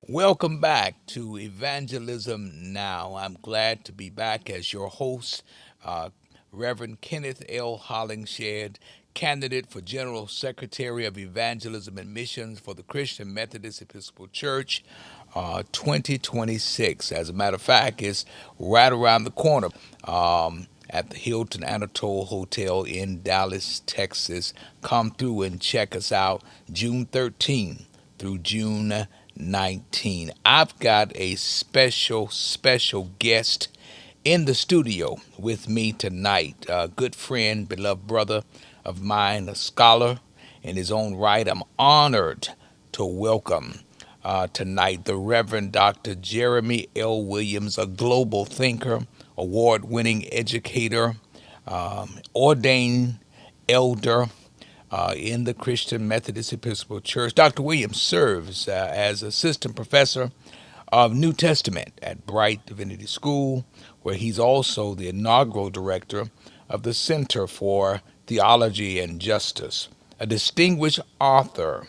Welcome back to Evangelism Now. I'm glad to be back as your host, uh, Reverend Kenneth L. Hollingshed, candidate for General Secretary of Evangelism and Missions for the Christian Methodist Episcopal Church 2026. As a matter of fact, it's right around the corner at the Hilton Anatole Hotel in Dallas, Texas. Come through and check us out June 13th through June 19. I've got a special guest in the studio with me tonight. A good friend, beloved brother of mine, a scholar in his own right. I'm honored to welcome tonight the Reverend Dr. Jeremy L. Williams, a global thinker, award winning educator, ordained elder in the Christian Methodist Episcopal Church. Dr. Williams serves as assistant professor of New Testament at Bright Divinity School, where he's also the inaugural director of the Center for Theology and Justice, a distinguished author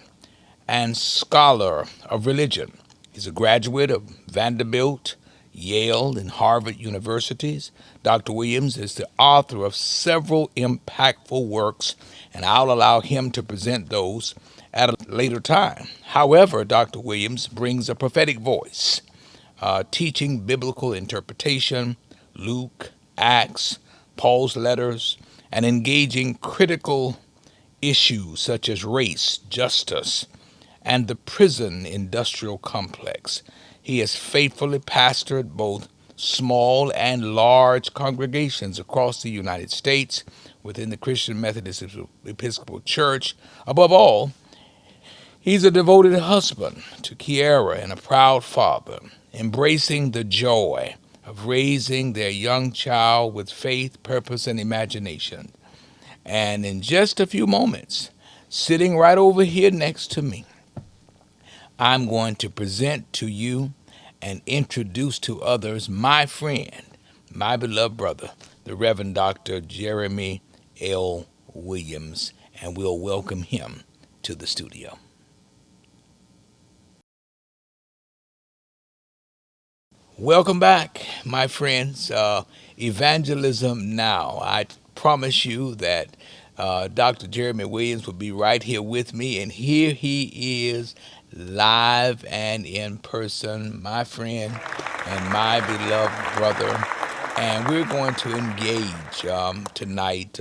and scholar of religion. He's a graduate of Vanderbilt, Yale, and Harvard universities. Dr. Williams is the author of several impactful works, and I'll allow him to present those at a later time. However, Dr. Williams brings a prophetic voice, teaching biblical interpretation, Luke, Acts, Paul's letters, and engaging critical issues such as race, justice, and the prison industrial complex. He has faithfully pastored both small and large congregations across the United States within the Christian Methodist Episcopal Church. Above all, he's a devoted husband to Kiara and a proud father, embracing the joy of raising their young child with faith, purpose, and imagination. And in just a few moments, sitting right over here next to me, I'm going to present to you and introduce to others my friend, my beloved brother, the Reverend Dr. Jeremy L. Williams, and we'll welcome him to the studio. Welcome back, my friends. Evangelism Now. I promise you that Dr. Jeremy Williams will be right here with me, and here he is, live and in person, my friend and my beloved brother. And we're going to engage tonight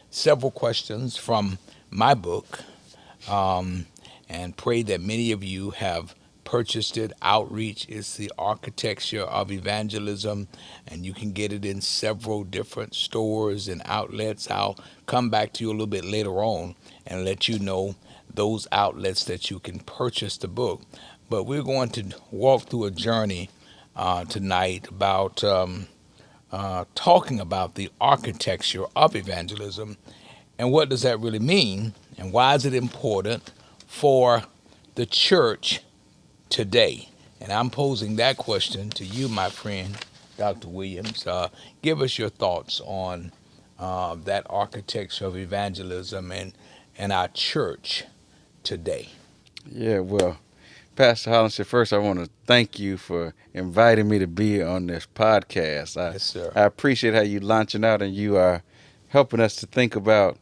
several questions from my book, um, and pray that many of you have purchased it. Outreach is the architecture of evangelism, and you can get it in several different stores and outlets. I'll come back to you a little bit later on and let you know those outlets that you can purchase the book. But we're going to walk through a journey tonight about talking about the architecture of evangelism and what does that really mean, and why is it important for the church today? And I'm posing that question to you, my friend, Dr. Williams. Give us your thoughts on that architecture of evangelism and our church today. Yeah, well, Pastor Hollingshed, first I want to thank you for inviting me to be on this podcast. Yes, sir. I appreciate how you launching out and you are helping us to think about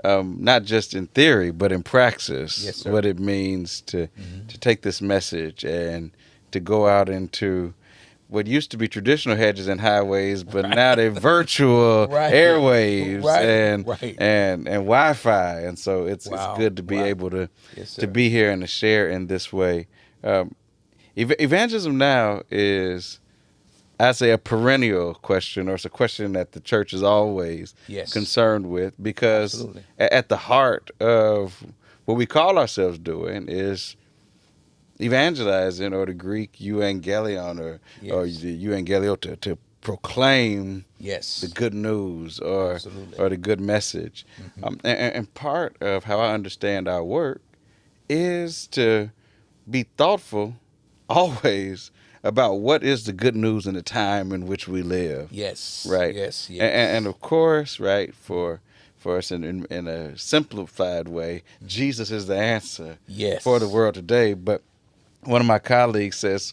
not just in theory but in praxis Yes, sir. what it means to Mhm. to take this message and to go out into what used to be traditional hedges and highways, but now they're virtual Right. airwaves Right. and Right. and Wi-Fi, and so it's Wow. good to be Wow. able to Yes, sir. to be here and to share in this way. Um, Evangelism now is, I'd say, a perennial question, or it's a question that the church is always Yes. concerned with, because Absolutely. at the heart of what we call ourselves doing is evangelizing, or the Greek euangelion, or Yes. the euangelio, to proclaim the Yes. good news, or Absolutely. the good message. Hmm. And part of how I understand our work is to be thoughtful always about what is the good news in the time in which we live, Yes. right? Yes. And Yes. of course, right, for us in a simplified way, Jesus is the answer for the Yes. world today. But one of my colleagues says,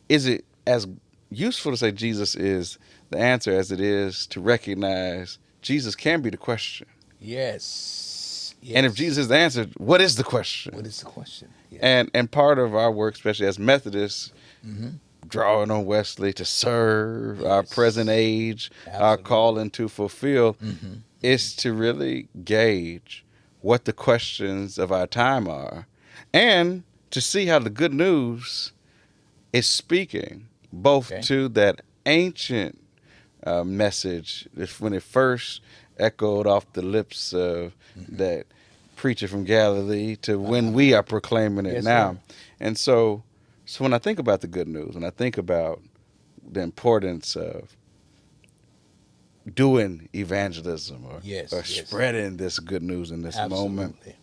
is it as useful to say Jesus is the answer as it is to recognize Jesus can be the question? Yes. And if Jesus Yes. is the answer, what is the question? What is the question? Yeah. And part of our work, especially as Methodists, Hmm. drawing on Wesley to serve our present Yes. age, our Absolutely. calling to fulfill, Hmm. is to really gauge what the questions of our time are, and to see how the good news is speaking both Okay. to that ancient message when it first echoed off the lips of Hmm. that preacher from Galilee to when Uh-huh. we are proclaiming it Yes, sir. now. And so when I think about the good news, when I think about the importance of doing evangelism, or Yes. Yes. spreading this good news in this moment, Absolutely.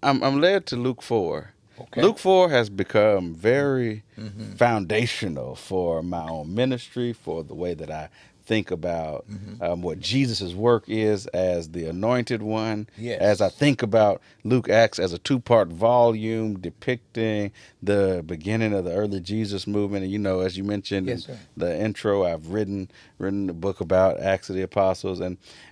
I'm led to Luke 4. Okay. Luke 4 has become very Hmm. foundational for my own ministry, for the way that I think about Hmm. what Jesus' work is as the anointed one. As I Yes. think about Luke Acts as a two-part volume depicting the beginning of the early Jesus movement. And as you mentioned Yes, in sir. the intro, I've written a book about Acts of the Apostles.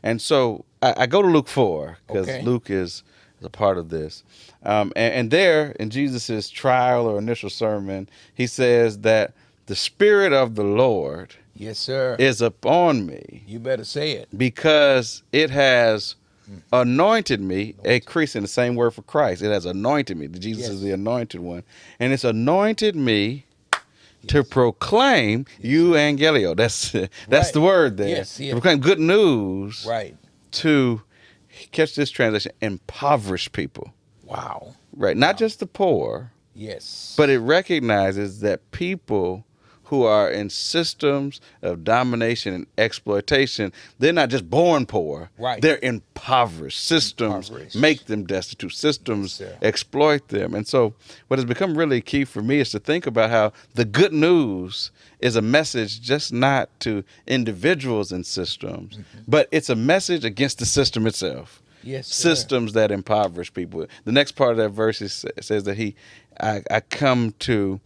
And so I go to Luke 4 because Okay. Luke is a part of this. And there in Jesus' trial or initial sermon, he says that the Spirit of the Lord Yes, sir. is upon me You better say it. because it has Mm. anointed me, a Anointed. Christ in the same word for Christ. It has anointed me. Jesus is the Yes. anointed one. And it's anointed me to Yes. proclaim Yes, sir. euangelio. That's Right. the word there. Yes. To Yes. proclaim good news Right. to, catch this translation, impoverished people. Wow. Right. Not Wow. just the poor, but it Yes. recognizes that people who are in systems of domination and exploitation, they're not just born poor, Right. they're impoverished. Systems make Impoverished. them destitute, Yes, systems sir. exploit them. And so, what has become really key for me is to think about how the good news is a message just not to individuals and systems, Hmm. but it's a message against the system itself. Yes, sir. Systems that impoverish people. The next part of that verse says that I come to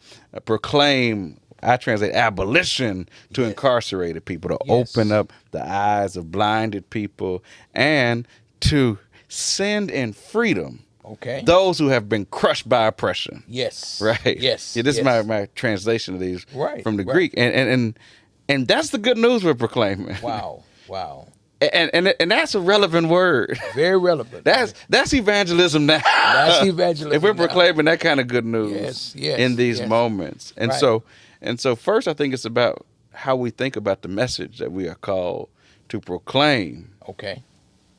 proclaim. I translate abolition to Yes. incarcerated people, to open Yes. up the eyes of blinded people, and to send in freedom Okay. those who have been crushed by oppression. Yes. Right? Yes. Yeah, this is Yes. my translation of these Right. from the Right. Greek, and that's the good news we're proclaiming. Wow. Wow. And that's a relevant word. Very relevant. That's evangelism now. That's If we're evangelism now. proclaiming that kind of good news Yes. in Yes. these Yes. moments, Right. and so first, I think it's about how we think about the message that we are called to proclaim Okay.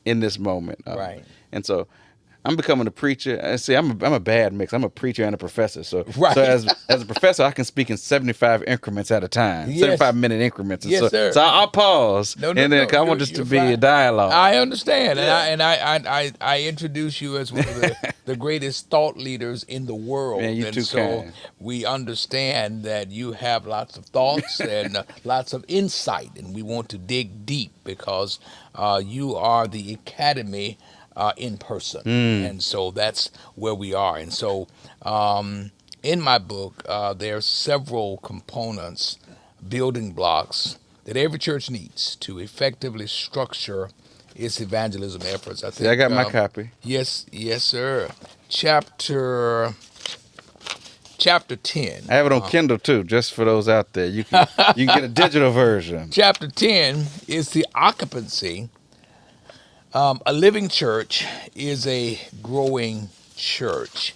in this moment. Right. And so I'm becoming a preacher. And see, I'm a bad mix. I'm a preacher and a professor. So Right. as a professor, I can speak in 75 increments at a time, Yes. 75-minute increments. And Yes, sir. so I'll pause, No, no, and then no. 'cause I want this to You're be a fine. dialogue. I understand, Yeah. and I introduce you as one of the greatest thought leaders in the Man, world, you and too so kind. we understand that you have lots of thoughts and lots of insight, and we want to dig deep because you are the academy in person, Mm. and so that's where we are, and so. In my book, there are several components, building blocks that every church needs to effectively structure its evangelism efforts. I See, I think, got my copy. yes, yes, sir. Chapter chapter 10. I have it on Kindle too, just for those out there. You can get a digital version. Chapter 10 is the occupancy. A living church is a growing church.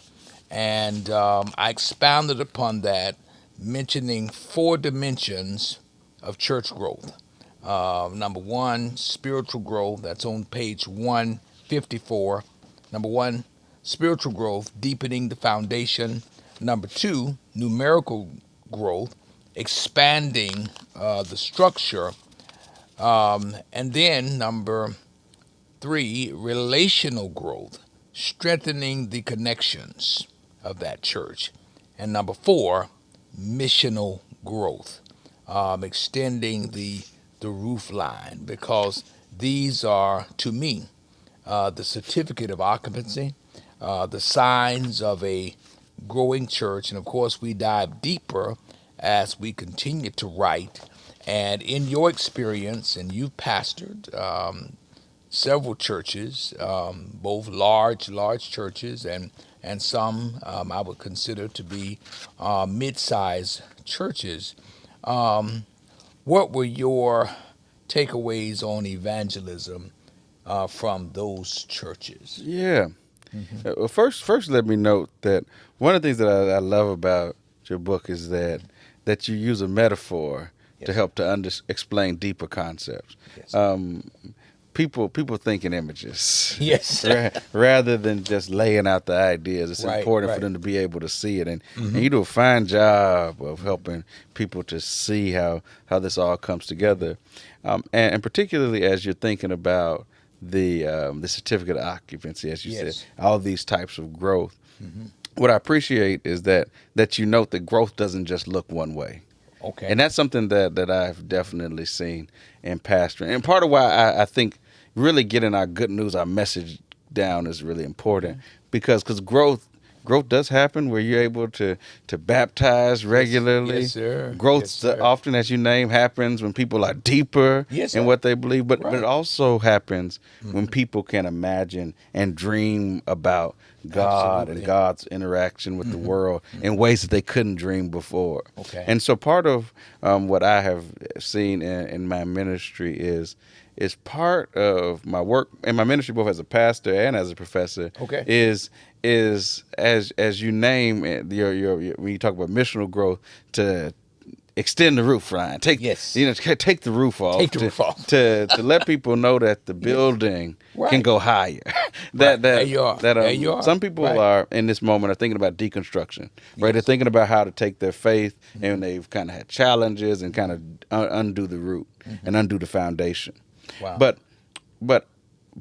And I expounded upon that, mentioning four dimensions of church growth. Number one, spiritual growth. That's on page 154. Number one, spiritual growth, deepening the foundation. Number two, numerical growth, expanding the structure. And then number three, relational growth, strengthening the connections of that church. And number four, missional growth, extending the roof line, because these are, to me, the certificate of occupancy, the signs of a growing church. And of course, we dive deeper as we continue to write. And in your experience, and you've pastored several churches, both large churches, and some I would consider to be mid-sized churches. Um, what were your takeaways on evangelism from those churches? Yeah. Hmm. Well, first, let me note that one of the things that I love about your book is that you use a metaphor to Yes. help to explain deeper concepts. Yes. Um, people think in images Yes. rather than just laying out the ideas. It's Right. important for Right. them to be able to see it, and Hmm. you do a fine job of helping people to see how this all comes together, and particularly as you're thinking about the certificate of occupancy, as you said, Yes. all these types of growth. Hmm. What I appreciate is that you note that growth doesn't just look one way. Okay. And that's something that I've definitely seen in pastoring. And part of why I think really getting our good news, our message down is really important, because growth does happen where you're able to baptize regularly. Yes, sir. Yes, Growth, sir. often, as you name, happens when people are deeper Yes, in sir. what they believe, but it Right. also happens when Hmm. people can imagine and dream about God and Absolutely. God's interaction with the Hmm. world in ways that they couldn't dream before. Okay. And so part of what I have seen in my ministry is part of my work in my ministry, both as a pastor and as a professor, Okay. is as you name it, your when you talk about missional growth, to extend the roof line, Yes. take the roof off, Take the roof off. to let people know that the Yes. building can Right. go higher. Right. that There that you are. that There you are. some people Right. are in this moment are thinking about deconstruction, right? They're Yes. thinking about how to take their faith, Mm-hmm. and they've kind of had challenges and kind of undo the root and undo the foundation. Wow. But but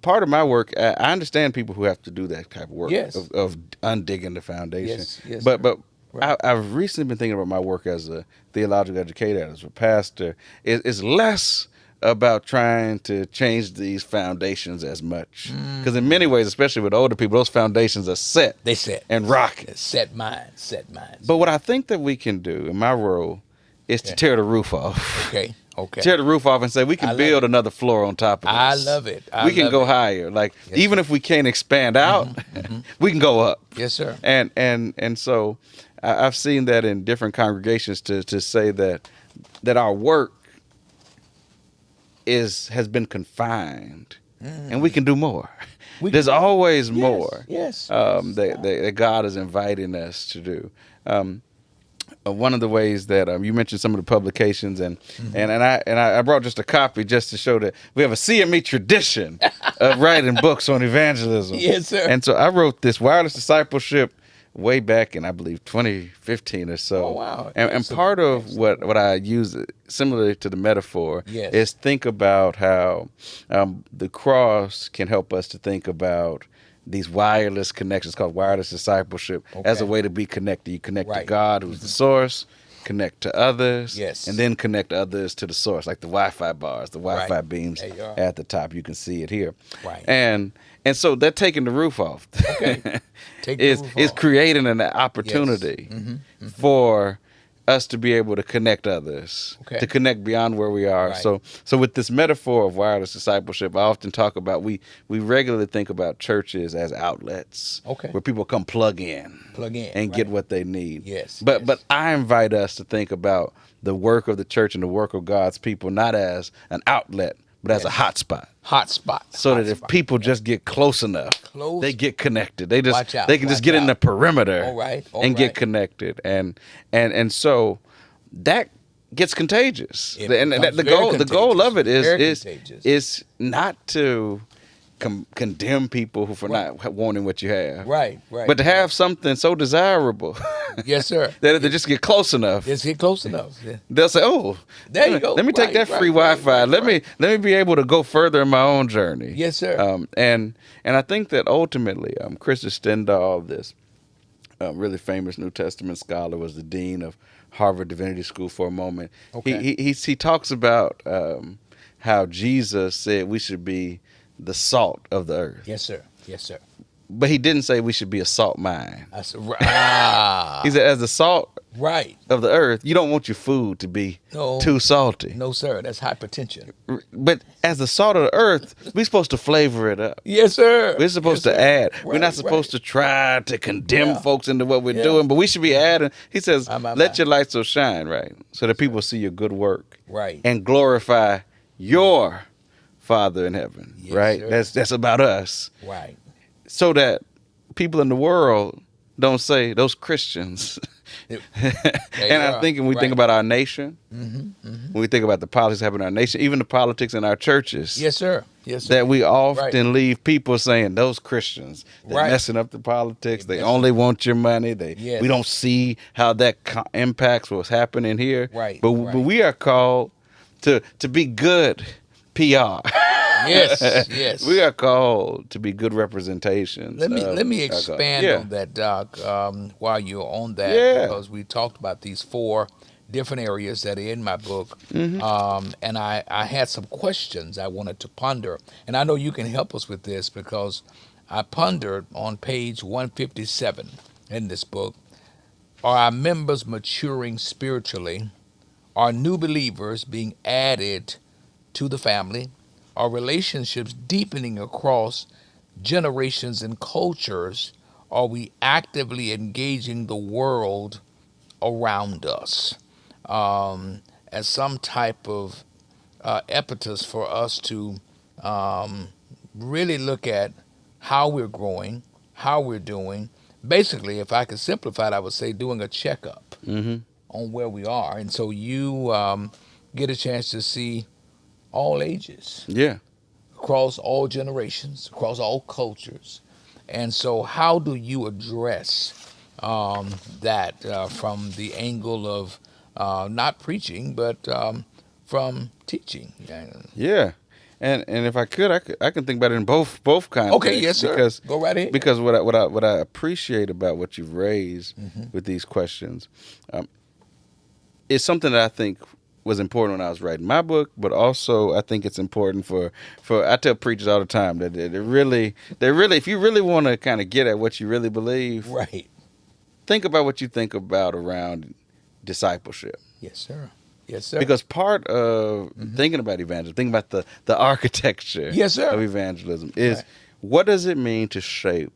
part of my work, I understand people who have to do that type of work Yes. of undigging the foundation. Yes. Yes. But Right. I've recently been thinking about my work as a theological educator, as a pastor. It's less about trying to change these foundations as much, because in many ways, especially with older people, those foundations are set They said and rocky. set minds. Set minds. But what I think that we can do in my role is to Okay. tear the roof off. Okay. Okay. Tear the roof off and say we I can love build it. another floor on top of this. I love it. I We can love go it. higher. Like, Yes, even sir. if we can't expand out, we can go up. Yes, sir. And so I've seen that in different congregations, to say that our work has been confined, and we can do more. There's always more. Yes. That God is inviting us to do. One of the ways that you mentioned some of the publications, and I brought just a copy just to show that we have a CME tradition of writing books on evangelism. Yes, sir. And so I wrote this Wireless Discipleship way back in, I believe, 2015 or so. Oh, wow. And Excellent. part of what I use, similarly to the metaphor, Yes. is think about how the cross can help us to think about these wireless connections, called wireless discipleship, as a Okay. way to be connected. You connect to Right. God, who's the source, connect to others, Yes. and then connect others to the source, like the Wi-Fi bars, the Wi-Fi Right. beams There you are. at the top. You can see it here. Right. And so they're taking the roof off. Okay. Take the is roof is off. creating an opportunity Yes. Mhm. for us to be able to connect others, Okay. to connect beyond where we are. Right. So with this metaphor of wireless discipleship, I often talk about, we regularly think about churches as outlets, Okay. where people come plug in Plug in. and get right. what they need. Yes, But yes. but I invite us to think about the work of the church and the work of God's people not as an outlet, but as a Yes. hotspot. Hot spot. So hot that if spot. people just get close enough, Close. they get connected. They Watch out, can just watch get in out. the perimeter, All right, all and get right. connected, and so that gets contagious. It And becomes the very goal of it contagious, very is contagious. is not to condemn people who for not wanting what you have. Right, right. But to have something so desirable Yes, sir. that if they just get close enough, Just get close enough. Yeah. they'll say, "Oh, There you go. Let me take Right, that free right, Wi-Fi. right, let right. me be able to go further in my own journey." Yes, sir. And I think that ultimately, Christopher Stendahl, this really famous New Testament scholar, was the dean of Harvard Divinity School for a moment. Okay. He talks about how Jesus said we should be the salt of the earth, Yes, sir. Yes, sir. but he didn't say we should be a salt mine. I said, He said, as the salt right. of the earth, you don't want your food to be No. too salty. No, sir. That's hypertension. But as the salt of the earth, we're supposed to flavor it up. Yes, sir. We're supposed Yes, to sir. add. We're Right, not supposed to try to condemn Yeah. folks into what we're Yeah. doing, but we should be adding. He says, My. let your light so shine, right? So that people see your good work Right. and glorify your Father in heaven, Yes, right? sir. That's about us. Right. So that people in the world don't say, those Christians. There And you I are. think when we think Right. about our nation, Mm-hmm. when we think about the politics happening in our nation, even the politics in our churches, Yes, sir. Yes, sir. that we often Right. leave people saying, those Christians, they're Right. messing up the politics. They Yes. only want your money. Yes. We don't see how that impacts what's happening here. Right, But right. we are called to be good PR. Yes. Yes. We are called to be good representations. Let me of our God. expand Yeah. on that, Doc. While you're on that, Yeah. because we talked about these 4 different areas that are in my book, Mm-hmm. and I had some questions I wanted to ponder, and I know you can help us with this because I pondered on page 157 in this book: Are our members maturing spiritually? Are new believers being added to the family? Are relationships deepening across generations and cultures? Are we actively engaging the world around us as some type of impetus for us to really look at how we're growing, how we're doing? Basically, if I could simplify it, I would say doing a checkup Mm-hmm. on where we are. And so you get a chance to see all ages, Yeah. across all generations, across all cultures. And so, how do you address that from the angle of not preaching, but from teaching? Yeah. And if I could, I can think about it in both contexts. Okay, yes, sir. Because Go right ahead. Because what I appreciate about what you've raised Mm-hmm. with these questions is something that I think was important when I was writing my book, but also I think it's important for I tell preachers all the time that they really if you really want to kind of get at what you really believe, Right. think about what you think about around discipleship. Yes, sir. Yes, sir. Because part of thinking about evangelism, thinking about the architecture Yes, sir. of evangelism is Right. what does it mean to shape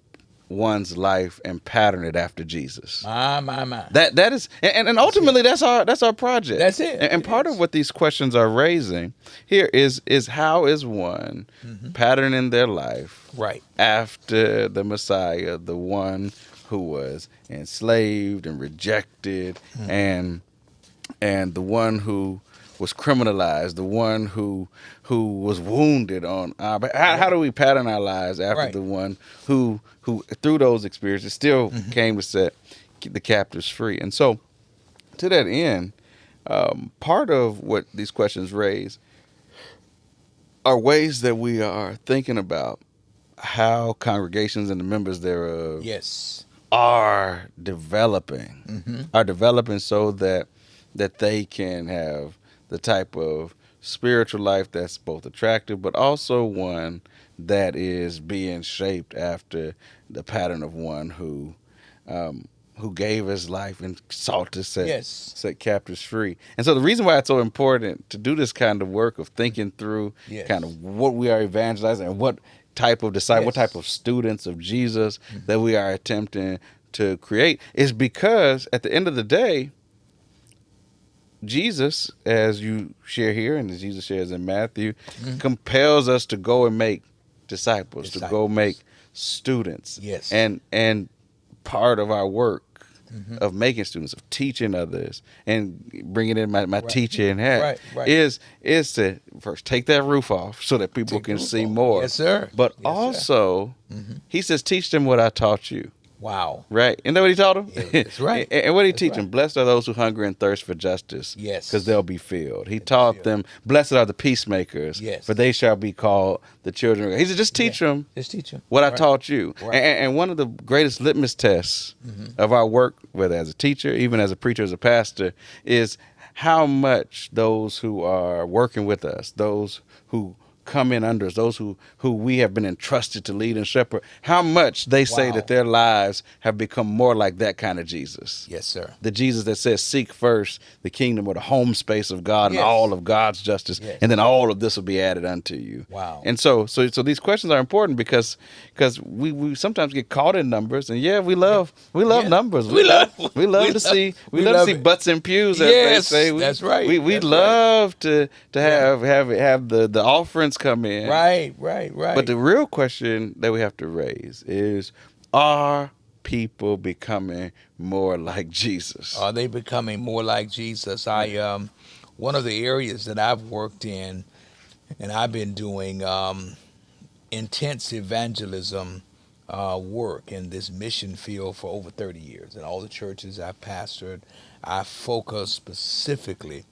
one's life and pattern it after Jesus? My. That is, and ultimately that's our project. That's it. And part of what these questions are raising here is how is one patterning their life Right. after the Messiah, the one who was enslaved and rejected, and the one who was criminalized, the one who was wounded on our behalf. How do we pattern our lives after Right. the one who through those experiences still came to set the captives free? And so to that end, part of what these questions raise are ways that we are thinking about how congregations and the members thereof Yes. are developing so that they can have the type of spiritual life that's both attractive but also one that is being shaped after the pattern of one who gave his life and sought to Yes. set captives free. And so the reason why it's so important to do this kind of work of thinking through Yes. kind of what we are evangelizing and what type of disciple, what Yes. type of students of Jesus that we are attempting to create is because at the end of the day, Jesus, as you share here and as Jesus shares in Matthew, compels us to go and make disciples, to go make students. Yes. And part of our work of making students, of teaching others, and bringing in my Right. teaching hat Right. is to first take that roof off so that people Take the can roof see off. more. Yes, sir. But Yes, sir. also, he says, teach them what I taught you. Wow. Right? Isn't that what he taught them? Yeah, that's right. And what did he That's teach right. them? Blessed are those who hunger and thirst for justice, Yes. because they'll be filled. He They'll be taught filled. them, blessed are the peacemakers, Yes. for they shall be called the children of God. He said, just teach them Just teach them what I taught you. Right. And one of the greatest litmus tests of our work, whether as a teacher, even as a preacher, as a pastor, is how much those who are working with us, those who come in under us, those who we have been entrusted to lead and shepherd, how much they say Wow. that their lives have become more like that kind of Jesus. Yes, sir. The Jesus that says, seek first the kingdom or the home space of God Yes. and all of God's justice, Yes. and then all of this will be added unto you. Wow. And so these questions are important because we sometimes get caught in numbers, and we love Yeah. numbers. We love to see it. butts and pews, as Yes, they say. that's right. We That's love to have the offerings come in. Right. But the real question that we have to raise is, are people becoming more like Jesus? Are they becoming more like Jesus? One of the areas that I've worked in, and I've been doing intense evangelism work in this mission field for over 30 years. And all the churches I've pastored, I focus specifically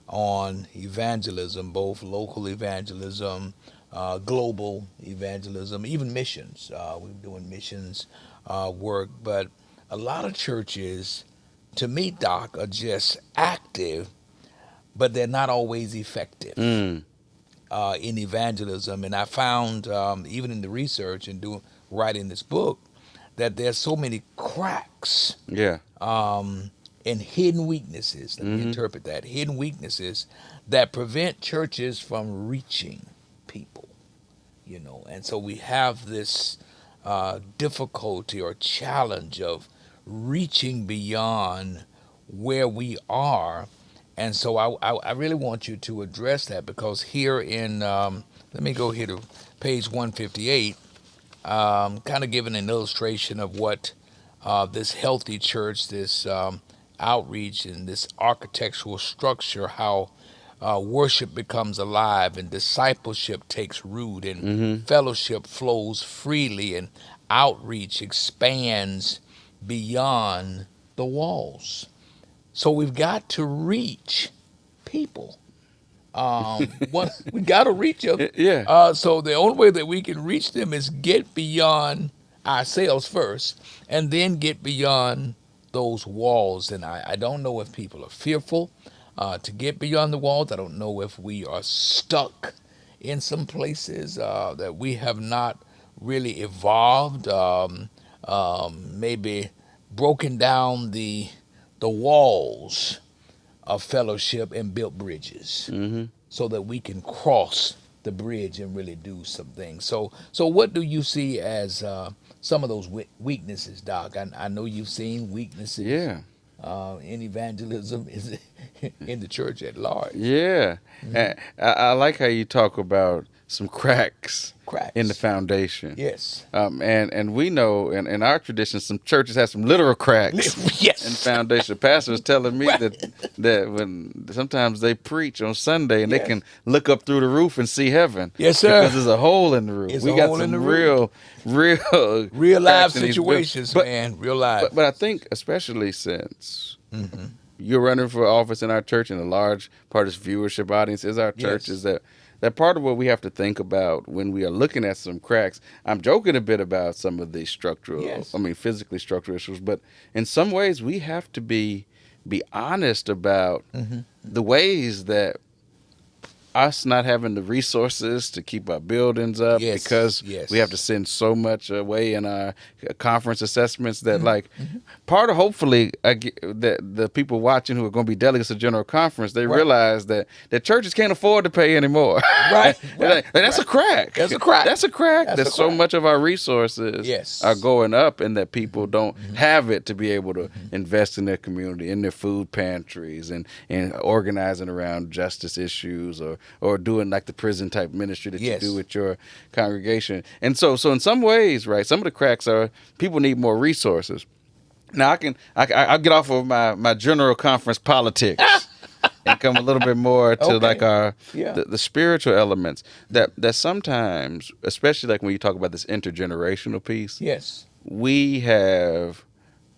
on evangelism, both local evangelism, global evangelism, even missions. We're doing missions work, but a lot of churches, to me, Doc, are just active, but they're not always effective Mm, in evangelism. And I found, even in the research and writing this book, that there's so many cracks yeah. and hidden weaknesses. Let me interpret that: hidden weaknesses that prevent churches from reaching people. And so we have this difficulty or challenge of reaching beyond where we are. And so I really want you to address that, because here in, let me go here to page 158, kind of giving an illustration of what this healthy church, this outreach, and this architectural structure, how worship becomes alive and discipleship takes root and fellowship flows freely and outreach expands beyond the walls. So we've got to reach people. We got to reach them. Yeah. So the only way that we can reach them is get beyond ourselves first, and then get beyond those walls. And I don't know if people are fearful to get beyond the walls. I don't know if we are stuck in some places that we have not really evolved, maybe broken down the walls of fellowship and built bridges so that we can cross the bridge and really do some things. So what do you see as some of those weaknesses, Doc? I know you've seen weaknesses Yeah. in evangelism is in the church at large. Yeah. I like how you talk about some cracks Cracks. in the foundation. Yes. And we know in our tradition, some churches have some literal cracks Yes. in foundation. Pastor was telling me Right. that when sometimes they preach on Sunday and Yes. they can look up through the roof and see heaven. Yes, sir. Because there's a hole in the roof. It's we a got hole in some the roof. real live cracks in these situations, buildings. man. Real live. But I think especially since you're running for office in our church, and a large part of this viewership audience is our church, Yes. is that part of what we have to think about when we are looking at some cracks. I'm joking a bit about some of these Yes. physically structural issues, but in some ways we have to be honest about the ways that us not having the resources to keep our buildings up, Yes, because yes. we have to send so much away in our conference assessments that part of hopefully that the people watching who are going to be delegates of General Conference, they realize that churches can't afford to pay anymore. Right. And that's a crack. That's a crack. That's a crack. That's a that so crack. much of our resources Yes. are going up, and that people don't have it to be able to invest in their community, in their food pantries, and organizing around justice issues, or doing like the prison type ministry that Yes. you do with your congregation. And so in some ways, right, some of the cracks are people need more resources. Now I'll get off of my general conference politics and come a little bit more to like Okay. our Yeah. the spiritual elements that sometimes, especially like when you talk about this intergenerational piece, Yes. we have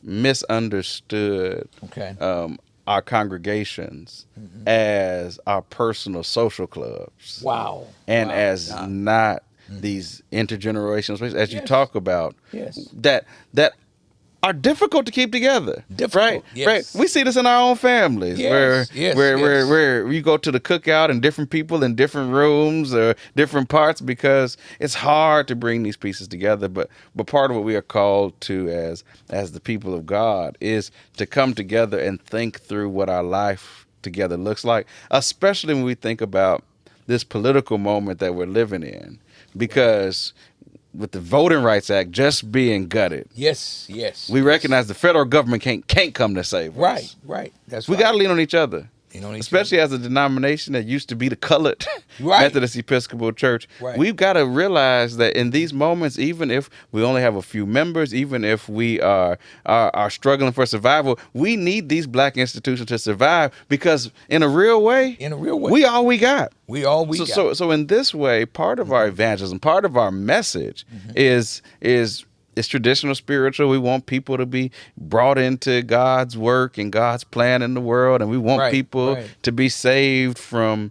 misunderstood Okay. um, our congregations as our personal social clubs Wow. and Wow. as not these intergenerational spaces, as you Yes. talk about Yes. that are difficult to keep together. Right, Difficult. right. Yes. We see this in our own families, where Yes. Yes. where where Yes. where you go to the cookout and different people in different rooms or different parts because it's hard to bring these pieces together. But part of what we are called to as the people of God is to come together and think through what our life together looks like, especially when we think about this political moment that we're living in, Right. because with the Voting Rights Act just being gutted, Yes. Yes. we Yes. recognize the federal government can't come to save Right. us. Right. That's We got right. to lean on each other, You know each other. especially as a denomination that used to be the colored Right. Methodist Episcopal Church. Right. We've got to realize that in these moments, even if we only have a few members, even if we are struggling for survival, we need these black institutions to survive because in a real way, In a real way. we all we got. We all we So, got. so in this way, part of our evangelism, part of our message is it's traditional spiritual. We want people to be brought into God's work and God's plan in the world, and we want Right. people Right. to be saved from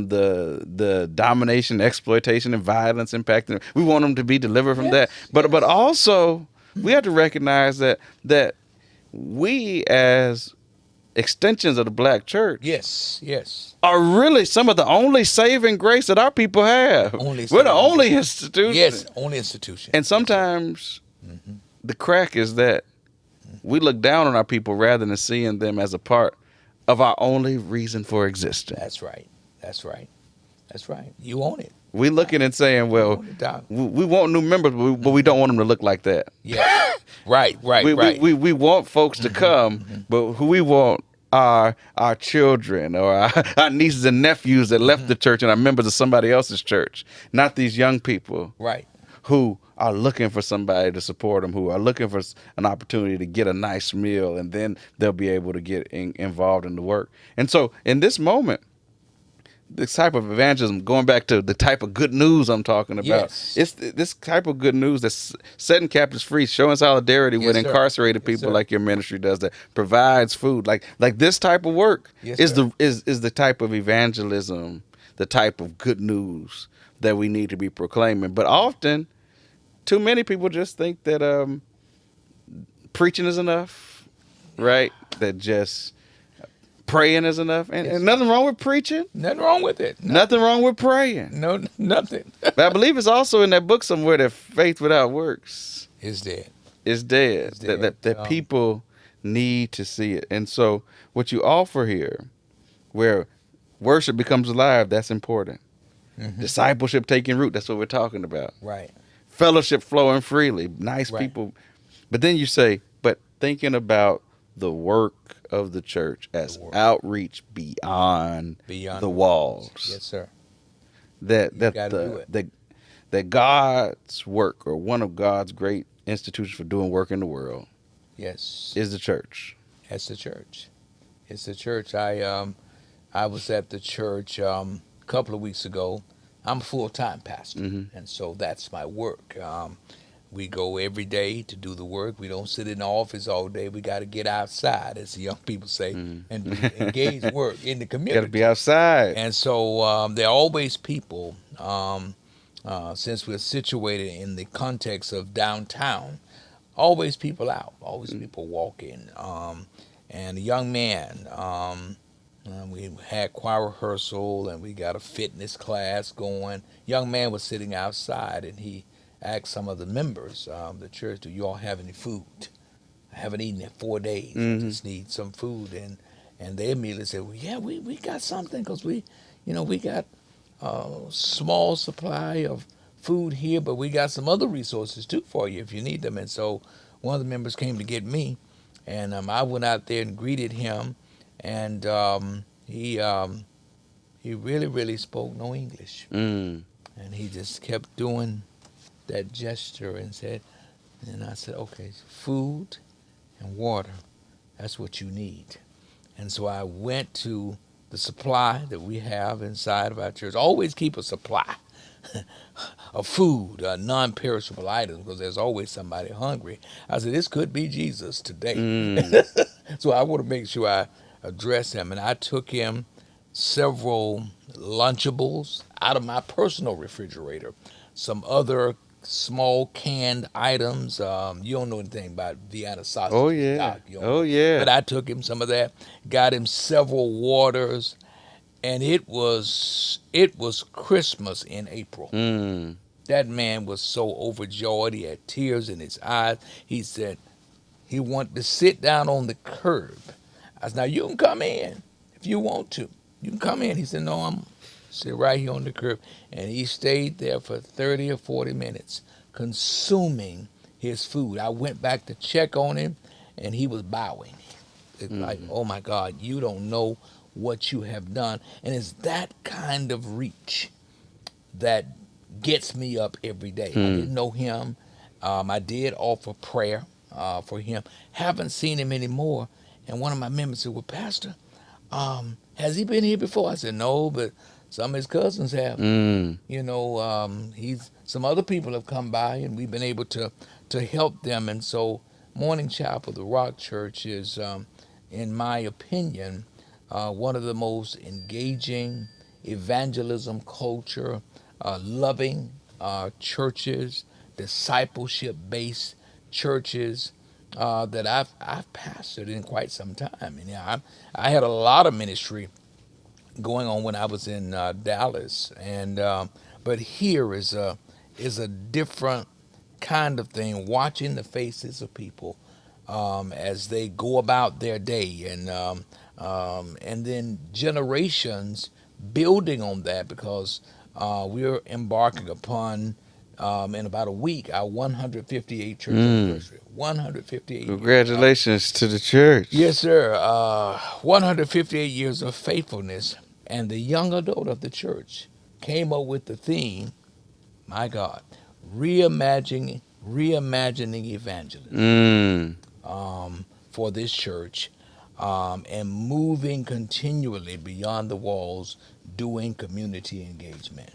the domination, exploitation, and violence impacting. We want them to be delivered from that. Yes. But Yes. also we have to recognize that we as extensions of the black church Yes. Yes. are really some of the only saving grace that our people have. Only We're the saving only grace. institution. Yes. Only institution. And sometimes the crack is that we look down on our people rather than seeing them as a part of our only reason for existence. That's right. That's right. That's right. You own it. We looking and saying, You well, own it, Doc. we want new members, but we don't want them to look like that. Yeah. Right. Right. we, right. we want folks to come, but who we want are our children or our nieces and nephews that left the church and are members of somebody else's church, not these young people Right. who are looking for somebody to support them, who are looking for an opportunity to get a nice meal, and then they'll be able to get involved in the work. And so in this moment, this type of evangelism, going back to the type of good news I'm talking about, Yes. it's this type of good news that's setting captives free, showing solidarity Yes, with sir. incarcerated Yes, people sir. like your ministry does, that provides food. Like this type of work Yes, is sir. the type of evangelism, the type of good news that we need to be proclaiming. But often, too many people just think that preaching is enough, right? That just praying is enough, and nothing wrong with preaching. Nothing wrong with it. Nothing wrong with praying. No, nothing. But I believe it's also in that book somewhere that faith without works It's dead. is dead. It's dead. That people need to see it. And so what you offer here, where worship becomes alive, that's important. Discipleship taking root, that's what we're talking about. Right. Fellowship flowing freely, nice Right. people. But then you say, but thinking about the work of the church as work. outreach beyond the walls. Yes, sir. That You gotta do it. that God's work, or one of God's great institutions for doing work in the world, Yes. is the church. It's the church. It's the church. I was at the church a couple of weeks ago. I'm a full-time pastor, and so that's my work. We go every day to do the work. We don't sit in the office all day. We got to get outside, as the young people say, and do engaged work in the Got to community. be outside. And so there are always people, since we're situated in the context of downtown, always people out, always people walking. And a young man, we had choir rehearsal and we got a fitness class going. Young man was sitting outside and he asked some of the members of the church, do you all have any food? I haven't eaten in 4 days. I just need some food. And they immediately said, well, yeah, we got something because we got a small supply of food here, but we got some other resources too for you if you need them. And so one of the members came to get me, and I went out there and greeted him, and he really, really spoke no English. Mm. And he just kept doing that gesture and said, and I said, okay, food. and water. That's what you need. And so I went to the supply that we have inside of our church. Always keep a supply of food, non-perishable items, because there's always somebody hungry. I said, this could be Jesus today. Mm. So I want to make sure I address him. And I took him several Lunchables out of my personal refrigerator, some other small canned items. You don't know anything about Vienna Oh sausage yeah. stock, you don't Oh know. yeah. But I took him some of that, got him several waters, and it was Christmas in April. Mm. That man was so overjoyed. He had tears in his eyes. He said he wanted to sit down on the curb. I said, now you can come in if you want to. You can come in. He said, no, I'm sit right here on the curb. And he stayed there for 30 or 40 minutes consuming his food. I went back to check on him and he was bowing. It's like, Mm. oh my God, you don't know what you have done. And it's that kind of reach that gets me up every day. I Mm. didn't know him. I did offer prayer for him. Haven't seen him anymore. And one of my members said, well, Pastor, has he been here before? I said, no, but some of his cousins have. Mm. He's some other people have come by and we've been able to help them. And so Morning Chapel, the Rock Church, is, in my opinion, one of the most engaging evangelism culture, loving churches, discipleship based churches that I've pastored in quite some time. And I had a lot of ministry going on when I was in Dallas, and but here is a different kind of thing. Watching the faces of people as they go about their day, and then generations building on that because we're embarking upon. In about a week, our 158th church Mm. anniversary. 158 years. Congratulations to the church. Yes, sir. 158 years of faithfulness. And the young adult of the church came up with the theme, my God, reimagining evangelism Mm. for this church, and moving continually beyond the walls, doing community engagement.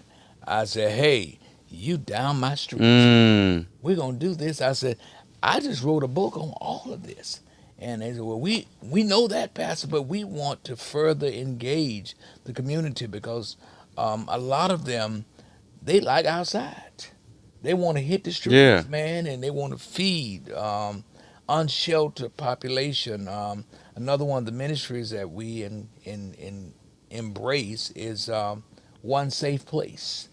I said, hey, you down my street. Mm. We're going to do this. I said, I just wrote a book on all of this. And they said, well, we know that, Pastor, but we want to further engage the community because a lot of them, they like outside. They want to hit the Yeah. streets, man, and they want to feed unsheltered population. Another one of the ministries that we embrace is One Safe Place.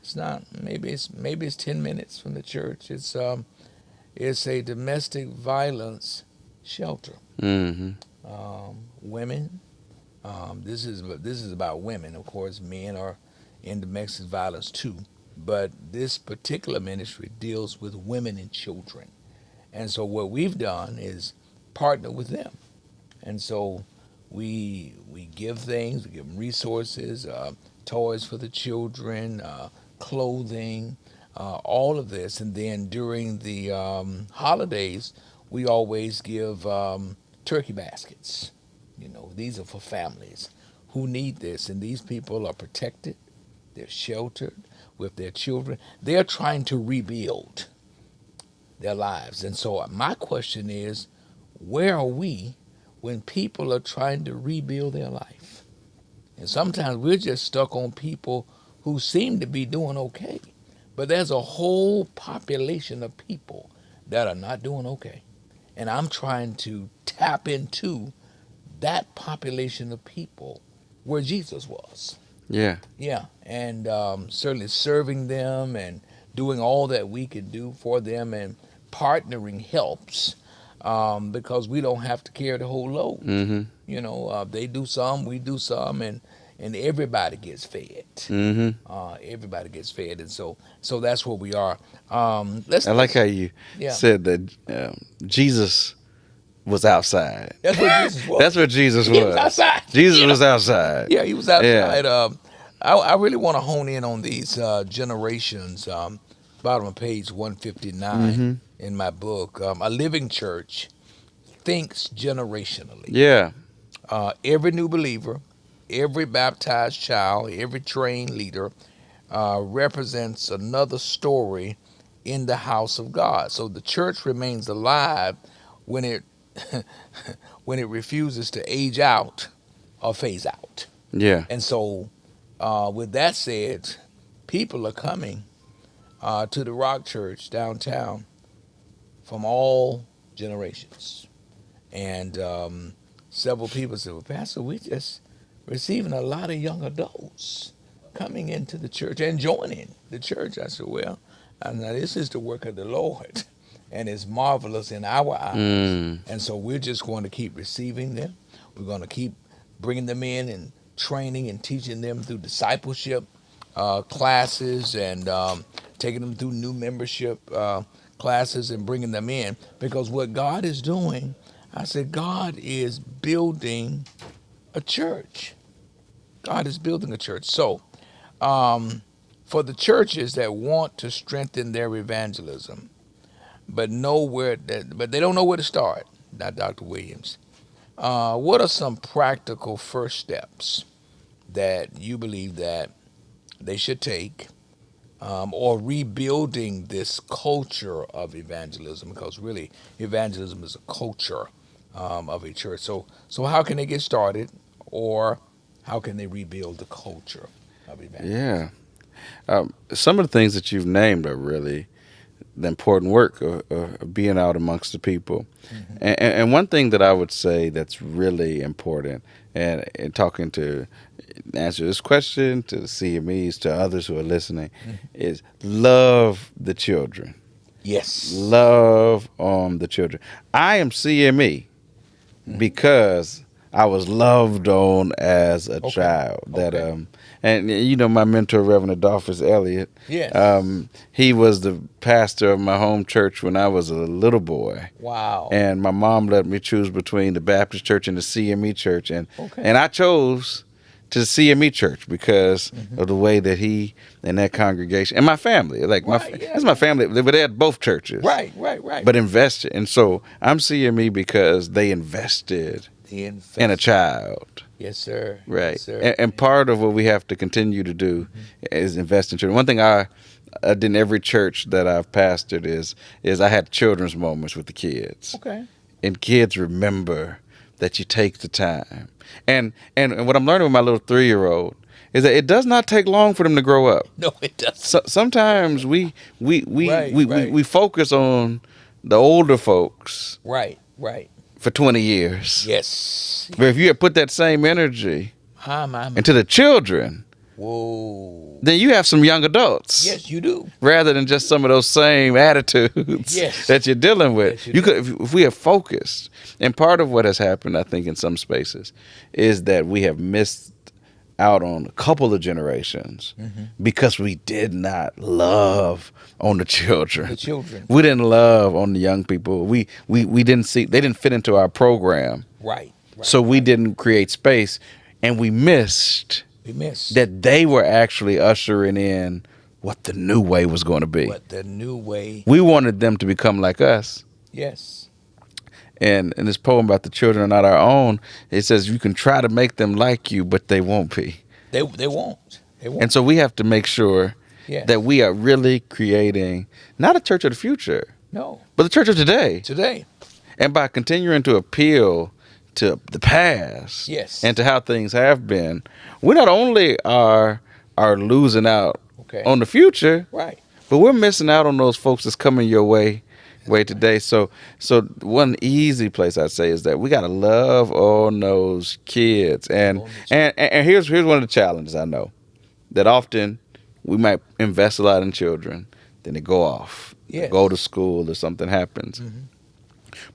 It's not, maybe it's 10 minutes from the church. It's a domestic violence shelter. Mm-hmm. Women. This is about women. Of course, men are in domestic violence too, but this particular ministry deals with women and children. And so what we've done is partner with them. And so we give things, we give them resources, toys for the children, clothing, all of this. And then during the holidays, we always give turkey baskets. These are for families who need this, and these people are protected. They're sheltered with their children. They're trying to rebuild their lives. And so my question is, where are we when people are trying to rebuild their life? And sometimes we're just stuck on people who seem to be doing okay. But there's a whole population of people that are not doing okay. And I'm trying to tap into that population of people where Jesus was. Yeah. Yeah, and certainly serving them and doing all that we can do for them and partnering helps because we don't have to carry the whole load. Mm-hmm. They do some, we do some, and everybody gets fed. Mm-hmm. Everybody gets fed, and so that's where we are. Let's I like let's how you yeah. said that Jesus was outside. That's what Jesus was. That's what Jesus He was was. outside. Jesus Yeah, was outside. yeah, he was Yeah. outside. I really want to hone in on these generations. Bottom of page 159 Mm-hmm. in my book, A Living Church thinks generationally. Yeah. Every new believer, every baptized child, every trained leader represents another story in the house of God. So the church remains alive when it when it refuses to age out or phase out. Yeah. And so, with that said, people are coming to the Rock Church downtown from all generations. And several people said, "Well, Pastor, we just receiving a lot of young adults coming into the church and joining the church." I said, "Well, now this is the work of the Lord, and it's marvelous in our eyes. Mm. And so we're just going to keep receiving them. We're going to keep bringing them in and training and teaching them through discipleship classes and taking them through new membership classes and bringing them in because what God is doing." I said, God is building a church. God is building a church. So, for the churches that want to strengthen their evangelism, but but they don't know where to start, not Dr. Williams. What are some practical first steps that you believe that they should take, or rebuilding this culture of evangelism? Because really, evangelism is a culture of a church. So how can they get started, or how can they rebuild the culture of evangelism? Yeah. Some of the things that you've named are really the important work of being out amongst the people. Hmm. And one thing that I would say that's really important, and talking to answer this question to the CMEs, to others who are listening, is love the children. Yes. Love the children. I am CME Hmm. because I was loved on as a Okay. child. That Okay. and you know my mentor, Reverend Adolphus Elliott. Yes. He was the pastor of my home church when I was a little boy, Wow. and my mom let me choose between the Baptist church and the CME church, Okay. and I chose to the CME church because Hmm. of the way that he and that congregation and my family, like Right. Yeah. that's my family, but they had both churches, Right. Right. Right. but invested, and so I'm CME because they invested The in a investment. child. Yes, sir. Yes, Right. sir. And part of what we have to continue to do Hmm. is invest in children. One thing I did in every church that I've pastored is I had children's moments with the kids. Okay. And kids remember that you take the time. And what I'm learning with my little 3-year-old is that it does not take long for them to grow up. No, it doesn't. So, sometimes Right. Right. we focus on the older folks Right. Right. for 20 years. Yes. But if you had put that same energy My. into the children, Whoa. then you have some young adults. Yes, you do. Rather than just some of those same attitudes Yes. that you're dealing with. Yes, you You do. could, if we have focused, and part of what has happened, I think, in some spaces, is that we have missed out on a couple of generations because we did not love on the children. The children. We didn't love on the young people. We didn't see, they didn't fit into our program. Right. Right. So we didn't create space, and we missed We missed that they were actually ushering in what the new way was going to be. what the new way. We wanted them to become like us. Yes. And in this poem about the children are not our own, it says you can try to make them like you, but they won't be. They won't. They won't. And so we have to make sure Yes. that we are really creating not a church of the future, No. but the church of today. Today. And by continuing to appeal to the past Yes. and to how things have been, we not only are losing out Okay. on the future, Right. but we're missing out on those folks that's coming your way today. So one easy place I'd say is that we gotta love on those kids. And here's one of the challenges I know. That often we might invest a lot in children, then they go off. They Yes. go to school or something happens.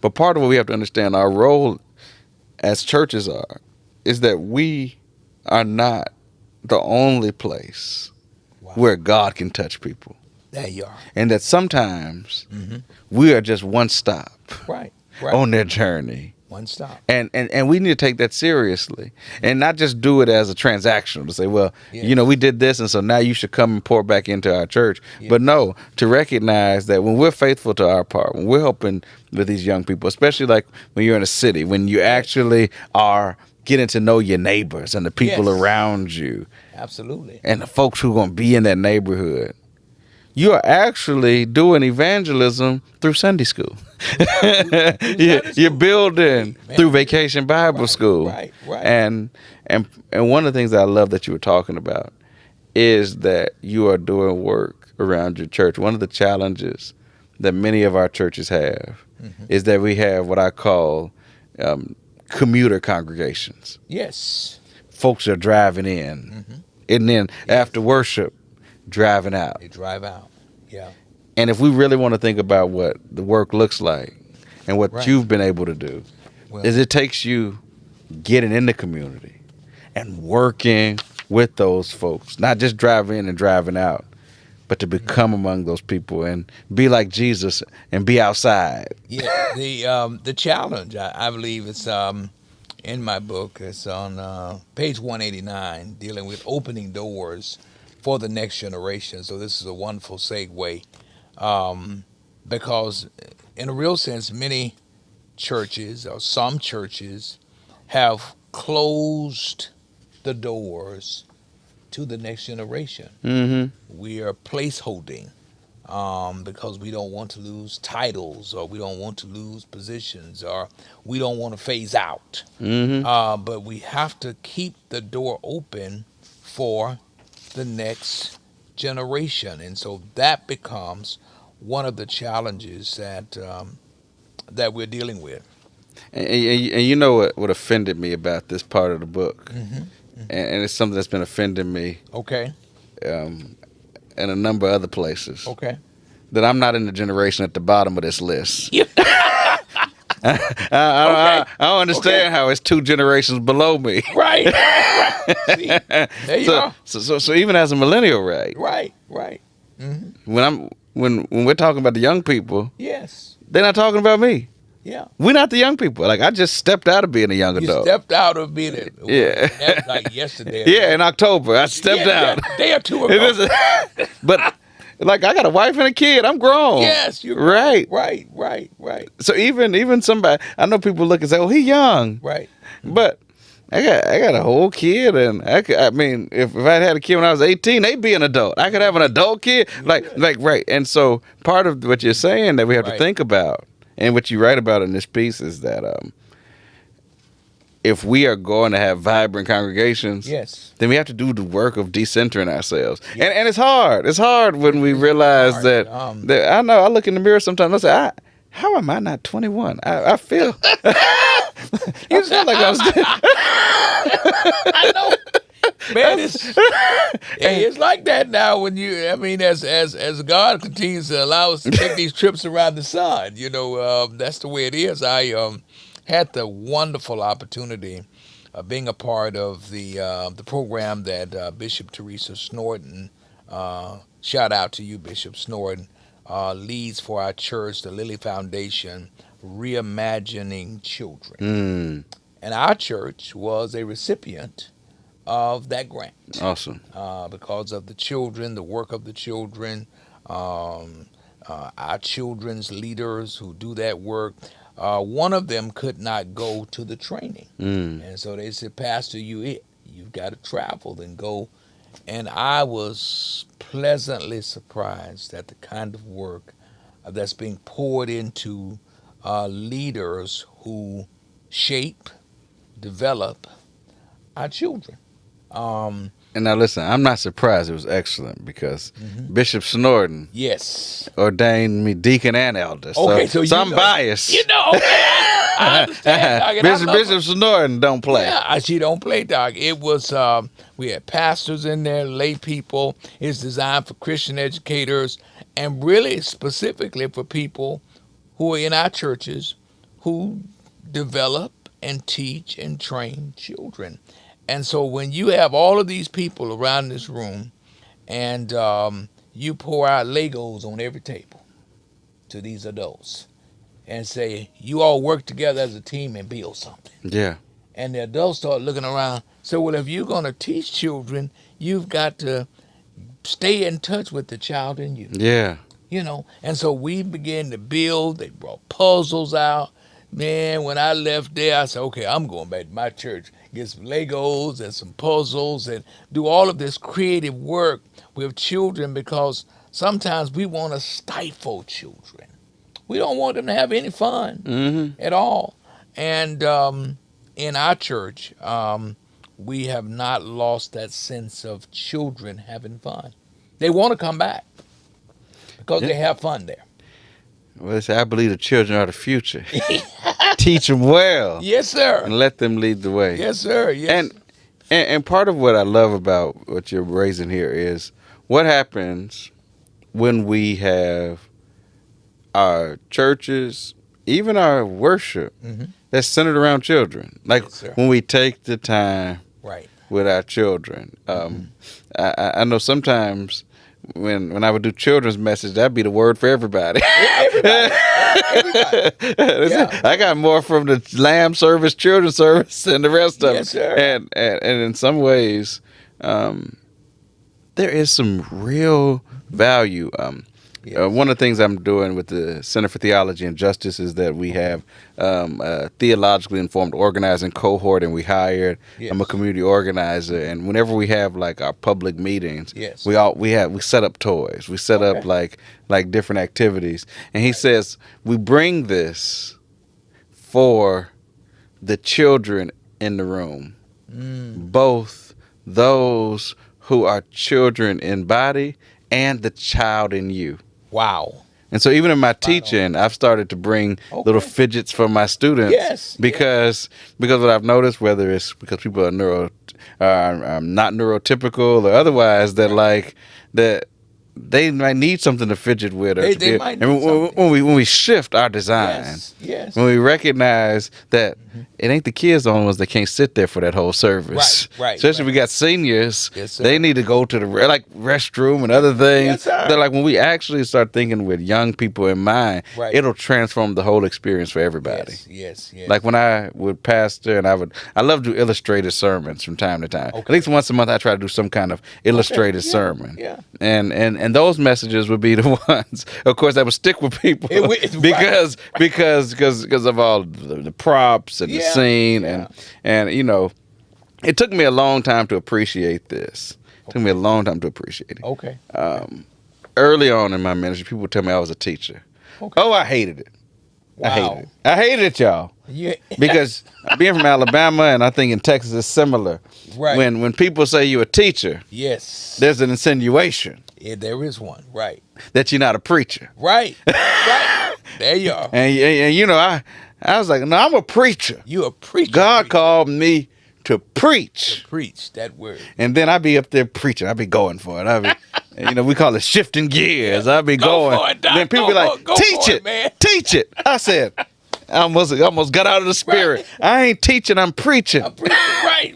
But part of what we have to understand our role as churches is that we are not the only place Wow. where God can touch people. There you are. And that sometimes Hmm. we are just one stop Right. Right. on their journey. One stop. And we need to take that seriously and not just do it as a transactional to say, well, Yes. we did this, and so now you should come and pour back into our church. Yes. But no, to recognize that when we're faithful to our part, when we're helping with these young people, especially like when you're in a city, when you actually are getting to know your neighbors and the people Yes. around you Absolutely. and the folks who are going to be in that neighborhood, you are actually doing evangelism through Sunday school. You're building Man. through Vacation Bible School. Right. And one of the things that I love that you were talking about is that you are doing work around your church. One of the challenges that many of our churches have is that we have what I call commuter congregations. Yes. Folks are driving in, and then after worship, driving out. They drive out. Yeah. And if we really want to think about what the work looks like and what Right. you've been able to do, Well, is it takes you getting in the community and working with those folks, not just driving in and driving out, but to become among those people and be like Jesus and be outside. yeah. The challenge, I believe, it's in my book. It's on page 189, dealing with opening doors for the next generation. So this is a wonderful segue, because in a real sense, many churches or some churches have closed the doors to the next generation. Mm-hmm. We are placeholding, because we don't want to lose titles, or we don't want to lose positions, or we don't want to phase out. Mm-hmm. But we have to keep the door open for the next generation. And so that becomes one of the challenges that we're dealing with. And you know what offended me about this part of the book, and it's something that's been offending me Okay. um, in a number of other places, Okay. that I'm not in the generation at the bottom of this list. Yeah. I don't understand how it's two generations below me. Right. See, there you go. So even as a millennial, right? Right. When we're talking about the young people, Yes. they're not talking about me. Yeah. We're not the young people. Like, I just stepped out of being a young You adult. stepped out of being it. Yeah. That was like yesterday. Yeah, in October, I stepped out. Yeah, a day or two It ago. is but like, I got a wife and a kid. I'm grown. Yes, you're right. Right. So even somebody, I know people look and say, "Oh, he young," Right. but I got a whole kid, and I mean, if I had a kid when I was 18, they'd be an adult. I could have an adult kid, like right. And so part of what you're saying that we have to think about, and what you write about in this piece, is that if we are going to have vibrant congregations, Yes. then we have to do the work of decentering ourselves. And it's hard. It's hard when we realize hard. that I know, I look in the mirror sometimes and I say, how am I not 21? I feel you feel like I was I know. Man, it's like that now when as God continues to allow us to take these trips around the sun, that's the way it is. I had the wonderful opportunity of being a part of the program that Bishop Teresa Snorton, shout out to you, Bishop Snorton, leads for our church, the Lilly Foundation, Reimagining Children. And our church was a recipient of that grant. Awesome. Because of the children, the work of the children, our children's leaders who do that work. One of them could not go to the training. And so they said, Pastor, you've got to travel and go. And I was pleasantly surprised at the kind of work that's being poured into leaders who shape, develop our children. And now listen, I'm not surprised. It was excellent because Bishop Snorton ordained me deacon and elder. Okay, so I'm biased. Okay, I understand. Bishop Snorton don't play. Yeah, she don't play, Doc. It was, we had pastors in there, lay people. It's designed for Christian educators and really specifically for people who are in our churches who develop and teach and train children. And so when you have all of these people around this room and you pour out Legos on every table to these adults, and say, you all work together as a team and build something. Yeah. And the adults start looking around. So, well, if you're going to teach children, you've got to stay in touch with the child in you. Yeah. And so we began to build. They brought puzzles out. Man, when I left there, I said, okay, I'm going back to my church, get some Legos and some puzzles and do all of this creative work with children, because sometimes we want to stifle children. We don't want them to have any fun Mm-hmm. at all. And in our church, we have not lost that sense of children having fun. They want to come back because Yeah. they have fun there. Well, they say, I believe the children are the future. Teach them well. Yes, sir. And let them lead the way. Yes, sir. Yes. And part of what I love about what you're raising here is what happens when we have our churches, even our worship, Mm-hmm. that's centered around children. Like Yes, sir. when we take the time Right. with our children. I know sometimes when I would do children's message, that'd be the word for everybody. Everybody. Everybody. Yeah. I got more from the lamb service, children's service, than the rest of Yes, it. sir. And in some ways, there is some real value. Yes. One of the things I'm doing with the Center for Theology and Justice is that we have a theologically informed organizing cohort, and we hired. Yes. I'm a community organizer, and whenever we have like our public meetings, Yes. we set up toys, we set up like different activities, and he says we bring this for the children in the room, both those who are children in body and the child in you. Wow. And so even in my teaching, I've started to bring little fidgets for my students. Yes. Because what I've noticed, whether it's because people are not neurotypical or otherwise, that they might need something to fidget with. Or They might need and something. when we shift our design, Yes. when we recognize that it ain't the kids the only ones that can't sit there for that whole service. Right. Especially if we got seniors, Yes, sir. they need to go to the restroom and other things. Yes, sir. That like when we actually start thinking with young people in mind, it'll transform the whole experience for everybody. Yes. Like when I would pastor, and I love to do illustrated sermons from time to time. Okay. At least once a month, I try to do some kind of illustrated sermon. Yeah. And those messages would be the ones, of course, that would stick with people because of all the props and the scene and it took me a long time to appreciate this. It took me a long time to appreciate it. Okay. Early on in my ministry, people would tell me I was a teacher. Okay. Oh, I hated it. Wow. I hated it, y'all. Yeah. Because being from Alabama, and I think in Texas it's similar. Right. When people say you're a teacher, Yes. there's an insinuation There is one. Right. that you're not a preacher. Right. Right. There you are. And I was like, no, I'm a preacher. You a preacher. God called me to preach. Preach that word. And then I'd be up there preaching. I'd be going for it. I'd be, we call it shifting gears. I'd be going. For it, Doc. Then people be like, teach it, man. teach it. I said, I almost got out of the spirit. Right. I ain't teaching, I'm preaching. Right.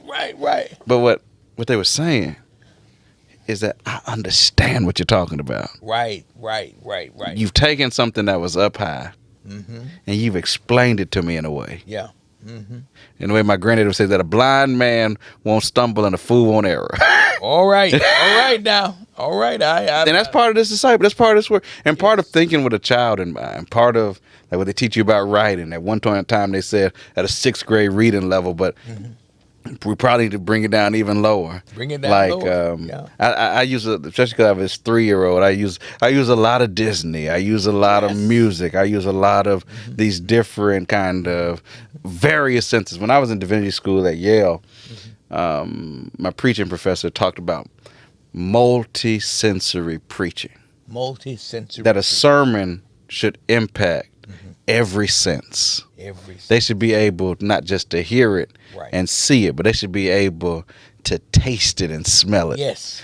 But what they were saying is that I understand what you're talking about. Right. You've taken something that was up high, and you've explained it to me in a way. Yeah. In the way my granddad would say that a blind man won't stumble and a fool won't err. All right now. All right. And that's part of this disciple. That's part of this work. And part of thinking with a child in mind. Part of like what they teach you about writing. At one point in time, they said at a 6th grade reading level, but we probably need to bring it down even lower. Bring it down lower. I use especially because I have this 3-year-old. I use a lot of Disney. I use a lot of music. I use a lot of these different kind of various senses. When I was in divinity school at Yale, my preaching professor talked about multi-sensory preaching. Multi-sensory. That a sermon should impact every sense. They should be able not just to hear it and see it, but they should be able to taste it and smell it. Yes.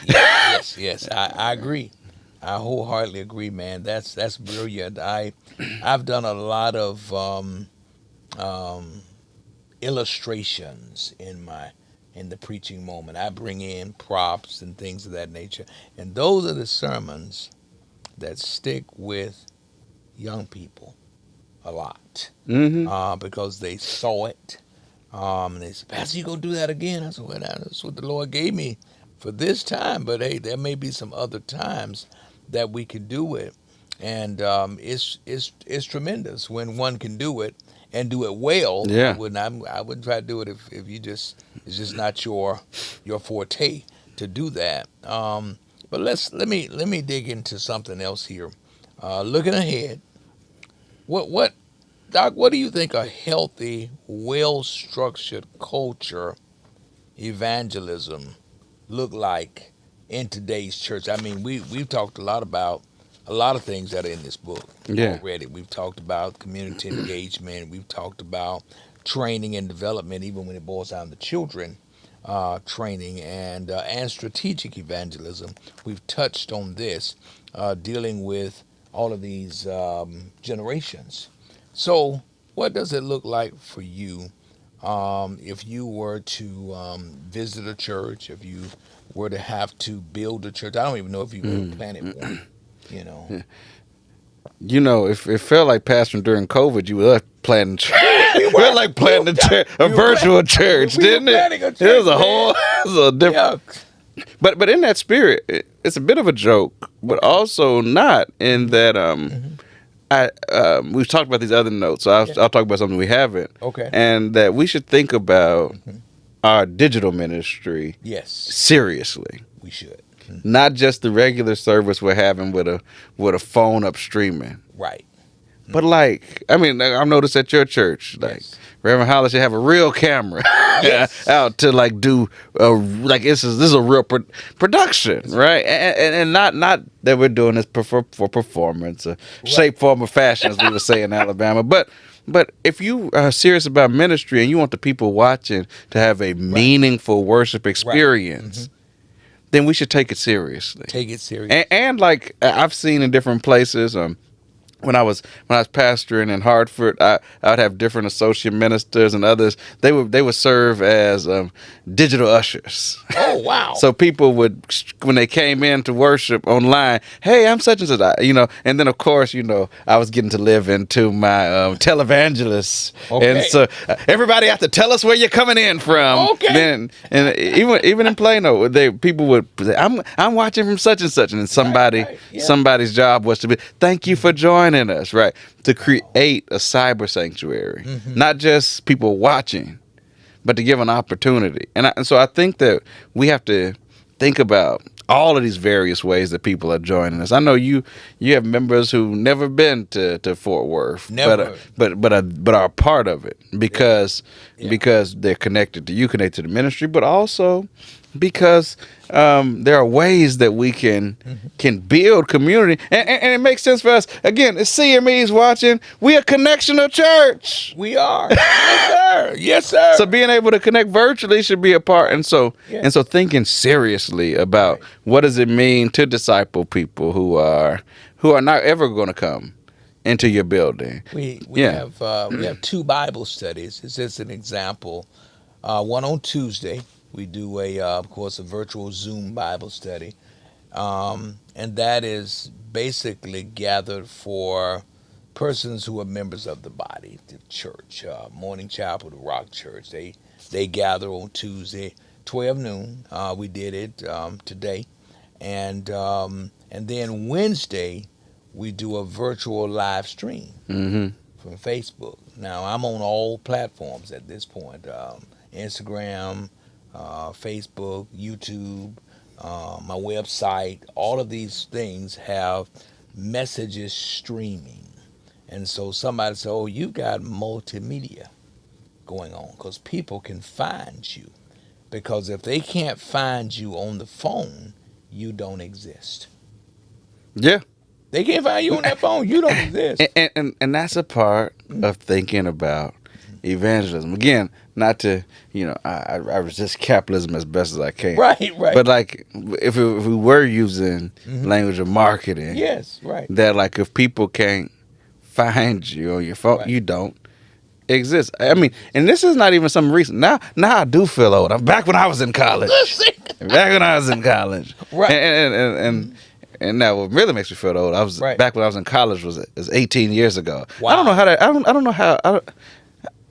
I agree. I wholeheartedly agree, man. That's brilliant. I've done a lot of illustrations in the preaching moment. I bring in props and things of that nature, and those are the sermons that stick with young people. a lot Mm-hmm. because they saw it. And they said, Pastor, you gonna do that again? I said, well, that's what the Lord gave me for this time. But hey, there may be some other times that we can do it, and it's tremendous when one can do it and do it well. Yeah. I wouldn't try to do it if you just it's just not your forte to do that. But let me dig into something else here. Looking ahead, what Doc, what do you think a healthy, well structured culture evangelism look like in today's church? I mean, we've talked a lot about a lot of things that are in this book Yeah. already. We've talked about community engagement. We've talked about training and development, even when it boils down to children training and strategic evangelism. We've touched on this, dealing with all of these generations. So, what does it look like for you if you were to visit a church, if you were to have to build a church? I don't even know if you've ever planted one. You know, You know, if it felt like pastoring during COVID, you were planning church. we It felt like planning a we were virtual church, we were didn't it? planning a It church, was a whole, man. it was a different. Yeah. But in that spirit, it's a bit of a joke, but Okay. also not in that Hmm. we've talked about these other notes. So Yeah. I'll talk about something we haven't, Okay. and that we should think about Hmm. our digital ministry Yes, seriously. we should. Not just the regular service we're having with a phone up streaming. Right. But like, I mean, I've noticed at your church, like Yes. Reverend Hollingshed have a real camera Yes. out to like do like this is a real production, right? And not that we're doing this for performance, shape, form, or fashion, as we would say in Alabama. But if you are serious about ministry and you want the people watching to have a meaningful worship experience, then we should take it seriously. Take it serious. And like I've seen in different places, when I was pastoring in Hartford, I would have different associate ministers and others. They would serve as digital ushers. Oh wow. So people would, when they came in to worship online, hey, I'm such and such, and then of course, I was getting to live into my televangelist, Okay. and so everybody have to tell us where you're coming in from. Okay. Then, and even in Plano, people would say, I'm watching from such and such, and then Right. Yeah. somebody's job was to be, thank you for joining us, right? To create a cyber sanctuary, not just people watching, but to give an opportunity. And so I think that we have to think about all of these various ways that people are joining us. I know you have members who've never been to Fort Worth, Never. but are part of it because they're connected to you, connected to the ministry, but also because there are ways that we can build community, and it makes sense for us. Again, it's CME's watching. We a connectional church. We are. Yes, sir. Yes, sir. So being able to connect virtually should be a part, and so thinking seriously about what does it mean to disciple people who are not ever going to come into your building. we Yeah. have two Bible studies. It's just an example. One on Tuesday. We do of course, a virtual Zoom Bible study, and that is basically gathered for persons who are members of the body, the church, Morning Chapel, the Rock Church. They gather on Tuesday, 12 noon. We did it today, and then Wednesday we do a virtual live stream from Facebook. Now I'm on all platforms at this point: Instagram, Facebook, YouTube, my website. All of these things have messages streaming. And so somebody said, "Oh, you got multimedia going on," because people can find you. Because if they can't find you on the phone, you don't exist. Yeah. They can't find you on that phone, you don't exist. And that's a part of thinking about evangelism. Again, not to, I resist capitalism as best as I can. Right, right. But like, if we were using language of marketing, Yes, right. that like if people can't find you on your phone, Right. you don't exist. I mean, and this is not even something recent. Now I do feel old. I'm back when I was in college. Listen. Back when I was in college. Right. And And now what really makes me feel old, I was Right. back when I was in college was 18 years ago. I don't know Wow. how that. I don't know how.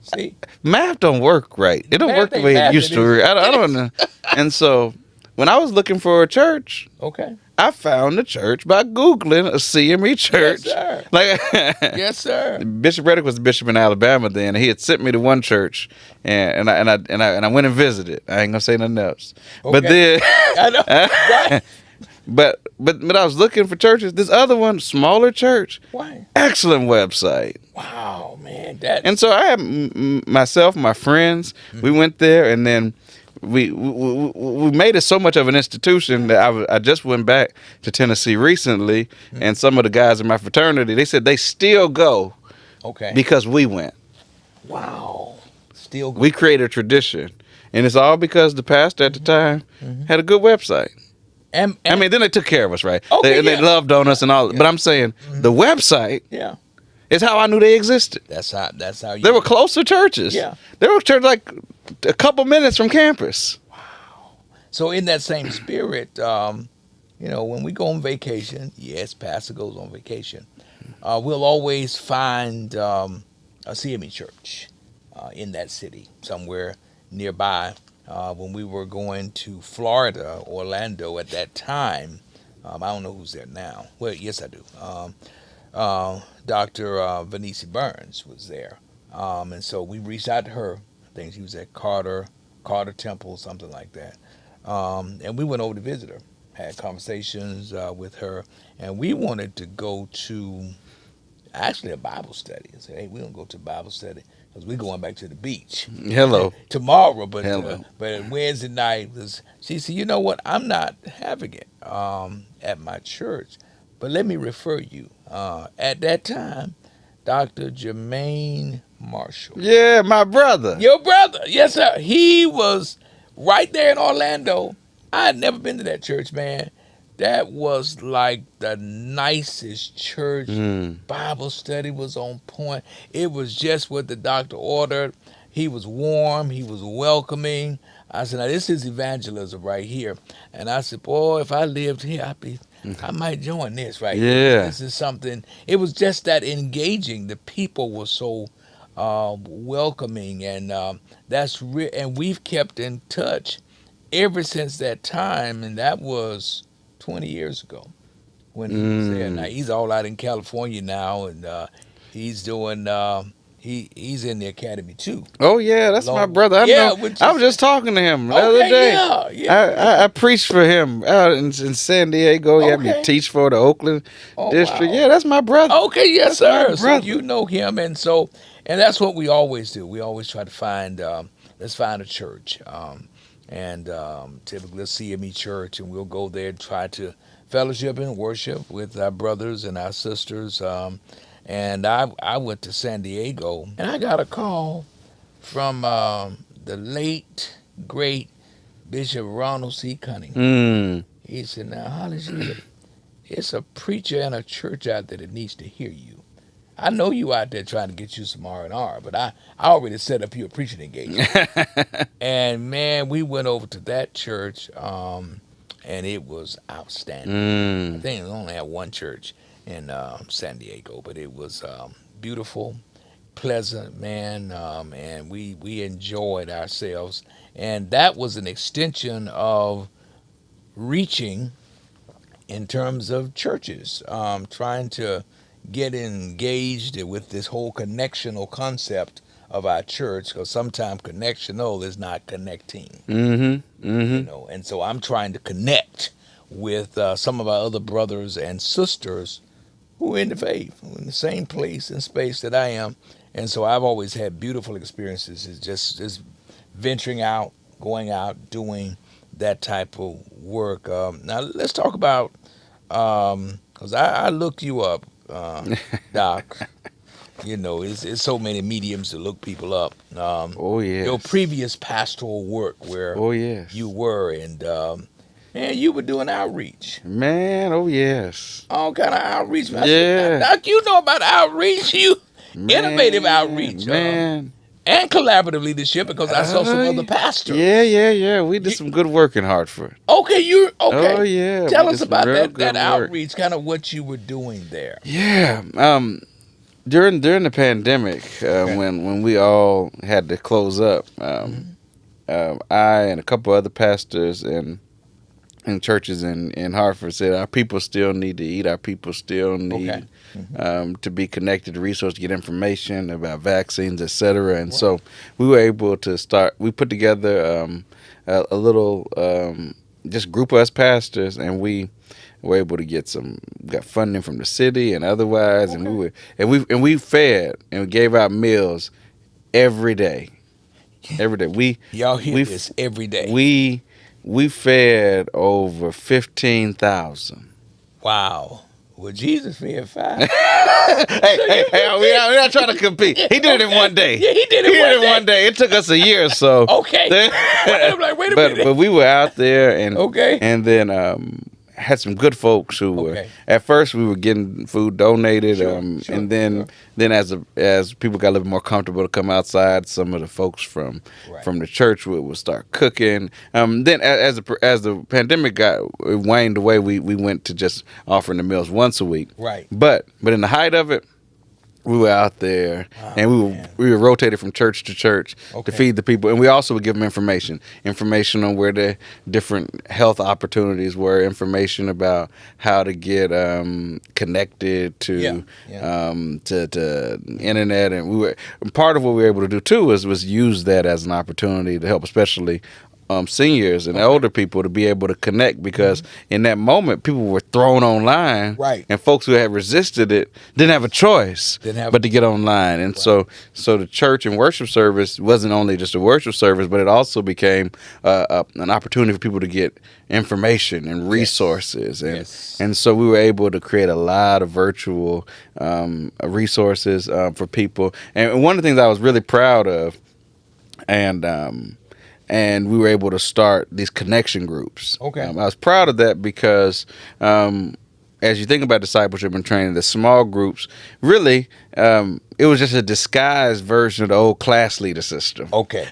See, Math don't work right. It don't work math the ain't way it math. used It to is. work. I don't know. And so when I was looking for a church, Okay. I found the church by Googling a CME Yes, church. sir. Like Yes, sir. Bishop Reddick was the bishop in Alabama then. And he had sent me to one church, and I went and visited. I ain't gonna say nothing else. But Okay. then, I know. Right. but I was looking for churches. This other one, smaller church, Why? excellent website. Wow, man. And That's so I had myself, my friends. We went there, and then we made it so much of an institution that I just went back to Tennessee recently, and some of the guys in my fraternity, they said they still go okay. because we went. Wow. Still good. We created a tradition, and it's all because the pastor at the time had a good website. And I mean, then they took care of us, right? Okay, They yeah. loved on us and all. But I'm saying the website yeah. is how I knew they existed. That's how you. They were closer churches. Yeah. They were church like a couple minutes from campus. So in that same spirit, when we go on vacation, yes, pastor goes on vacation. We'll always find a CME church in that city somewhere nearby. When we were going to Florida, Orlando at that time, I don't know who's there now. Well, yes, I do. Dr. Venice Burns was there. And so we reached out to her. I think she was at Carter Temple, something like that. And we went over to visit her, had conversations with her, and we wanted to go to actually a Bible study. I said, hey, we're going to go to Bible study because we're going back to the beach Hello. tomorrow. But Hello. Wednesday night, she said, you know what, I'm not having it at my church, but let me refer you. At that time, Dr. Jermaine Marshall. Yeah, my brother. Your brother, yes, sir. He was right there in Orlando. I had never been to that church, man. That was like the nicest church. Bible study was on point. It was just what the doctor ordered. He was warm. He was welcoming. I said, now this is evangelism right here. And I said, boy, if I lived here, I might join this right here. Yeah. This is something. It was just that engaging. The people were so welcoming, and and we've kept in touch ever since that time, and that was 20 years ago when he was there. Now he's all out in California now, and he's doing he's in the academy too. Oh yeah, that's my brother. I Yeah, know. which I is was just talking to him the other okay. day. Yeah. I preached for him out in San Diego. He had me Okay. teach for the Oakland district. Wow. Yeah, that's my brother. Okay, yes, That's my sir. So brother. you know him, and that's what we always do. We always try to find let's find a church, and typically a CME church, and we'll go there and try to fellowship and worship with our brothers and our sisters. And I went to San Diego, and I got a call from the late great Bishop Ronald C. Cunningham. He said, "Now, Hollingshed, it's a preacher and a church out there that needs to hear you. I know you out there trying to get you some R&R, but I already set up you a preaching engagement." And man, we went over to that church, and it was outstanding. I think we only had one church in San Diego, but it was beautiful, pleasant, man, and we enjoyed ourselves. And that was an extension of reaching in terms of churches, trying to get engaged with this whole connectional concept of our church, because sometimes connectional is not connecting. And so I'm trying to connect with some of our other brothers and sisters who are in the faith, who are in the same place and space that I am. And so I've always had beautiful experiences. It's just venturing out, going out, doing that type of work. Now let's talk about, because I looked you up, Doc. It's so many mediums to look people up. Oh yes. Your previous pastoral work where Oh yes. you were, and man, you were doing outreach. Man, oh yes. All kind of outreach. I Yeah. said, Doc, you know about outreach. You Man, innovative outreach. Man. and collaborative leadership because I saw some other Yeah, pastors. yeah, yeah. We did You, some good work in Hartford. okay, you Oh okay? yeah, we Tell did us some about real that good work. outreach, kind of what you were doing there. Yeah. During the pandemic, Okay. when we all had to close up, Hmm. I and a couple other pastors and churches in Hartford said our people still need to eat. Our people still Okay. need Hmm. to be connected to resources, get information about vaccines, etc. And Right. so we were able to start. We put together a little just group of us pastors, and we were able to get some got funding from the city and otherwise, and Okay. we fed and we gave out meals every day. Every day Y'all hear we this every day. we we fed over 15,000. Wow. Well, Jesus fed hey, 5. So hey, you hey, can we're not trying to feed. compete. Yeah, He did it in okay. one day. Yeah, he did He it did one it in one day. day. It took us a year or so. Okay. Wait a minute. but we were out there Okay. and then had some good folks who were Okay. at first we were getting food donated Sure. and Sure. then Sure. as people got a little more comfortable to come outside, some of the folks Right. from the church would start cooking. Then as the pandemic got waned away, we went to just offering the meals once a week. Right. But in the height of it, we were out there Oh and man. we were rotated from church to church to Okay. feed the people, and we also would give them information on where the different health opportunities were, information about how to get connected Yeah. to Yeah. to internet. And we were part of what we were able to do too was use that as an opportunity to help, especially seniors and Okay. older people, to be able to connect, because Hmm. in that moment people were thrown online, Right. and folks who had resisted it didn't have a choice Didn't have but to get online. And right. so the church and worship service wasn't only just a worship service, but it also became an opportunity for people to get information and Yes. resources. Yes. And so we were able to create a lot of virtual resources for people. And one of the things I was really proud of, and and we were able to start these connection groups. Okay. I was proud of that because as you think about discipleship and training, the small groups really it was just a disguised version of the old class leader system. Okay.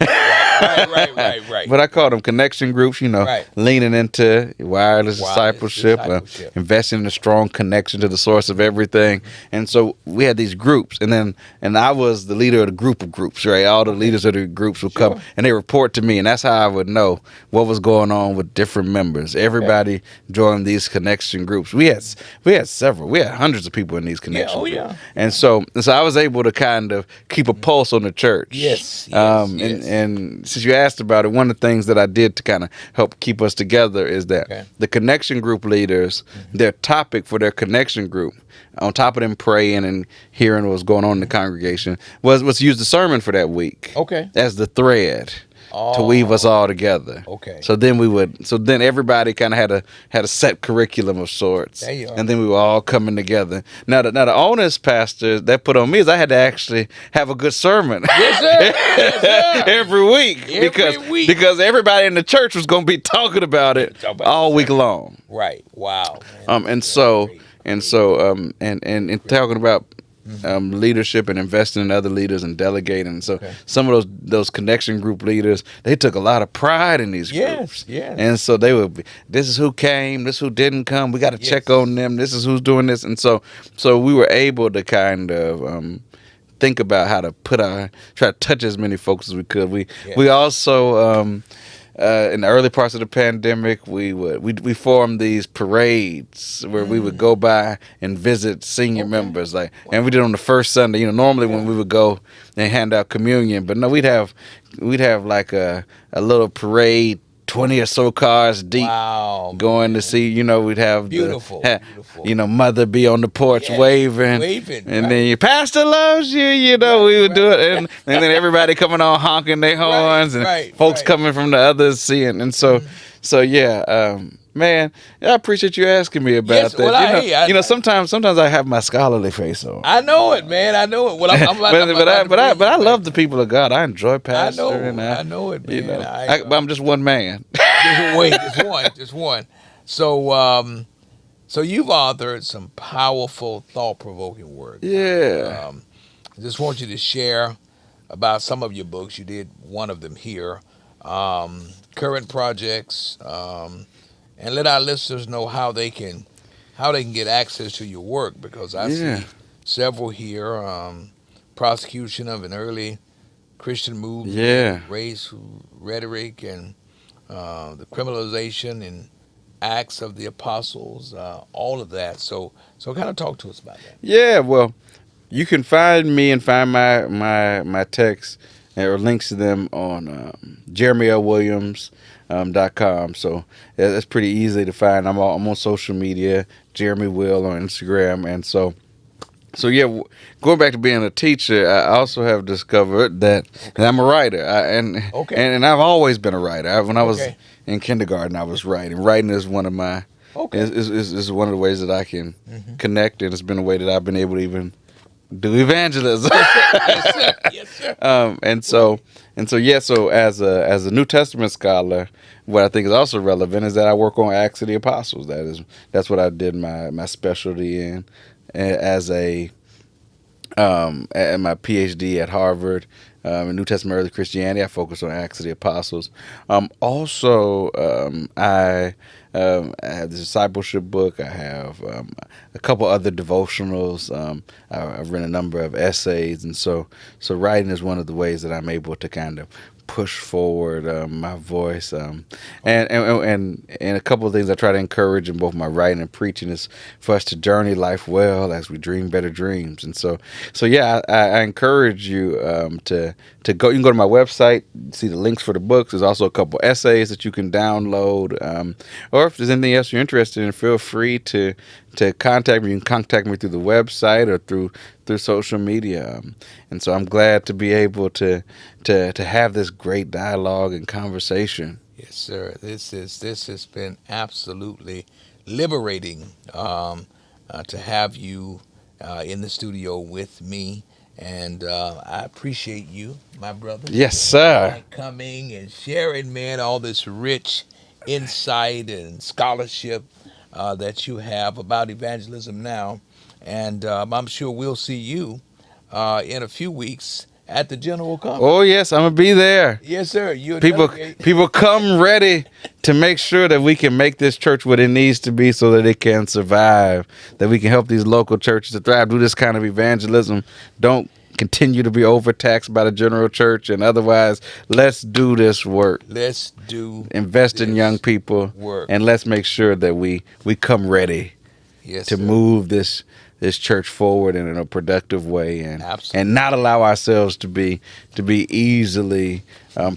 Right. But I call them connection groups, Right. leaning into wireless Wireless discipleship, discipleship. investing in a strong connection to the source of everything. And so we had these groups, and I was the leader of the group of groups, right? All the leaders of the groups would come Sure. and they report to me, and that's how I would know what was going on with different members. Everybody joined these connection groups. We had several. We had hundreds of people in these Yeah. connection Oh groups. yeah. And so I was able to kind of keep a pulse on the church. Yes. And since you asked about it, one of the things that I did to kind of help keep us together is that Okay. the connection group leaders, their topic for their connection group, on top of them praying and hearing what was going on in the congregation, was to use the sermon for that week Okay. as the thread to weave us Oh. all together. Okay. So then everybody kind of had a set curriculum of sorts, There you are. and then we were all coming together. Now the onus, pastor, that put on me is I had to actually have a good sermon Yes, sir. Yes, sir. every week Every week. because everybody in the church was going to be talking about it Talk about all the week sermon. long. Right. Wow. Man. And That's so great. and talking about leadership and investing in other leaders and delegating. So Okay. some of those connection group leaders, they took a lot of pride in these Yes. groups. Yes. And so they would be, this is who came, this is who didn't come. We got to check Yes. on them. This is who's doing this. And so we were able to kind of think about how to try to touch as many folks as we could. We also in the early parts of the pandemic, we formed these parades where we would go by and visit senior members, and we did it on the first Sunday. Normally when we would go and hand out communion, but no, we'd have like a little parade, 20 or so cars deep. Wow. Going to see, we'd have Beautiful. Beautiful. mother be on the porch Yes, waving, waving, and right. then your pastor loves you. We would do it, and then everybody coming on honking their horns, and folks coming from the others seeing, and so yeah, man, I appreciate you asking me about Yes, that. well, Sometimes I have my scholarly face on. I know it, man. I know it. Well, I'm about to but I bring you love back. the people of God. I enjoy I know. pastoring. I know it, man. But I'm just one man. Just one. So you've authored some powerful, thought-provoking work. Yeah. I just want you to share about some of your books. You did one of them here. Current projects, and let our listeners know how they can get access to your work, because I Yeah. see several here. Prosecution of an early Christian Yeah. movement, race rhetoric, and the criminalization and Acts of the Apostles, all of that. So kind of talk to us about that. Yeah. Well, you can find me and find my texts or links to them on jeremylwilliams.com. So that's pretty easy to find. I'm on social media, Jeremy Will on Instagram, and so yeah, going back to being a teacher, I also have discovered that Okay. I'm a writer, Okay. and I've always been a writer. When I was Okay. in kindergarten, I was writing. Writing is one of my Okay. is one of the ways that I can Hmm. connect, and it's been a way that I've been able to even do evangelism. Yes, sir. Yes, sir. Yes, sir. And so Right. yeah, so as a New Testament scholar, what I think is also relevant is that I work on Acts of the Apostles. That's what I did my specialty in as a at my PhD at Harvard in New Testament early Christianity. I focus on Acts of the Apostles. I have the discipleship book. I have a couple other devotionals. I've written a number of essays, and so writing is one of the ways that I'm able to kind of push forward my voice. And a couple of things I try to encourage in both my writing and preaching is for us to journey life well as we dream better dreams. And so yeah, I encourage you to go. You can go to my website, see the links for the books. There's also a couple essays that you can download. Or if there's anything else you're interested in, feel free to contact me. You can contact me through the website or through social media. And so I'm glad to be able to have this great dialogue and conversation. Yes, sir. This has been absolutely liberating, to have you in the studio with me, and I appreciate you, my brother, Yes, sir. coming and sharing, man, all this rich insight and scholarship that you have about evangelism now, and I'm sure we'll see you in a few weeks at the General Oh Conference. yes, I'm gonna be there. Yes, sir. You'll People delegate. people come ready to make sure that we can make this church what it needs to be so that it can survive, that we can help these local churches to thrive, do this kind of evangelism. Don't continue to be overtaxed by the general church, and otherwise let's do this work. Let's do Invest in young this people, work. and let's make sure that we come ready Yes, to sir. move this church forward in a productive way, and Absolutely. not allow ourselves to be easily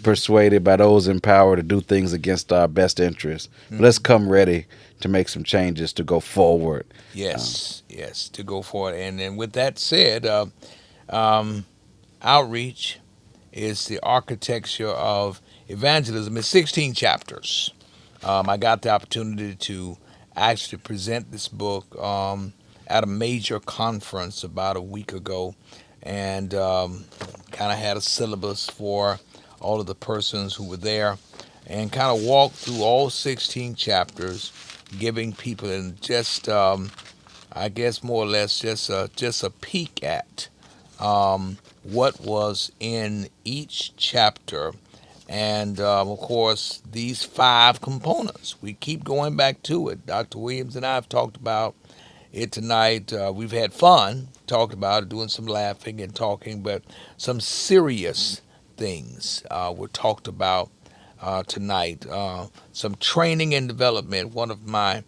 persuaded by those in power to do things against our best interests. Let's Mhm. come ready to make some changes to go forward. Um, Yes, yes, to go for it. And then with that said, um, outreach is the architecture of evangelism. It's 16 chapters. I got the opportunity to actually present this book at a major conference about a week ago, and kind of had a syllabus for all of the persons who were there, and kind of walked through all 16 chapters, giving people and just I guess more or less just a peek at what was in each chapter, and of course these five components. We keep going back to it. Dr. Williams and I have talked about it tonight. We've had fun, talked about it, doing some laughing and talking, but some serious things were talked about tonight. Some training and development. One of my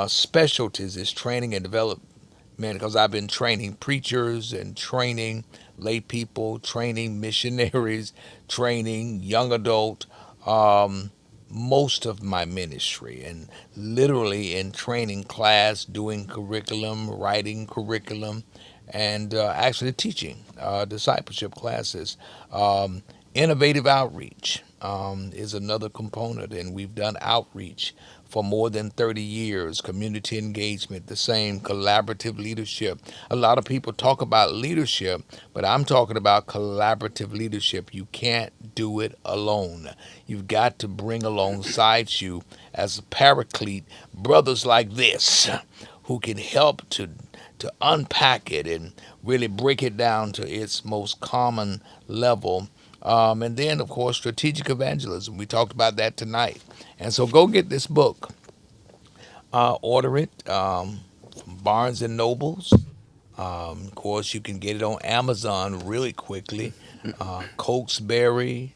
specialties is training and development, because I've been training preachers and training lay people, training missionaries, training young adult. Um, Most of my ministry, and literally in training class, doing curriculum, writing curriculum, and actually teaching discipleship classes. Innovative outreach is another component, and we've done outreach for more than 30 years. Community engagement, the same. Collaborative leadership. A lot of people talk about leadership, but I'm talking about collaborative leadership. You can't do it alone. You've got to bring alongside you as a paraclete brothers like this who can help to to unpack it and really break it down to its most common level. And then, of course, strategic evangelism. We talked about that tonight. And so go get this book. Order it from Barnes and Nobles. Of course, you can get it on Amazon really quickly. Cokesbury,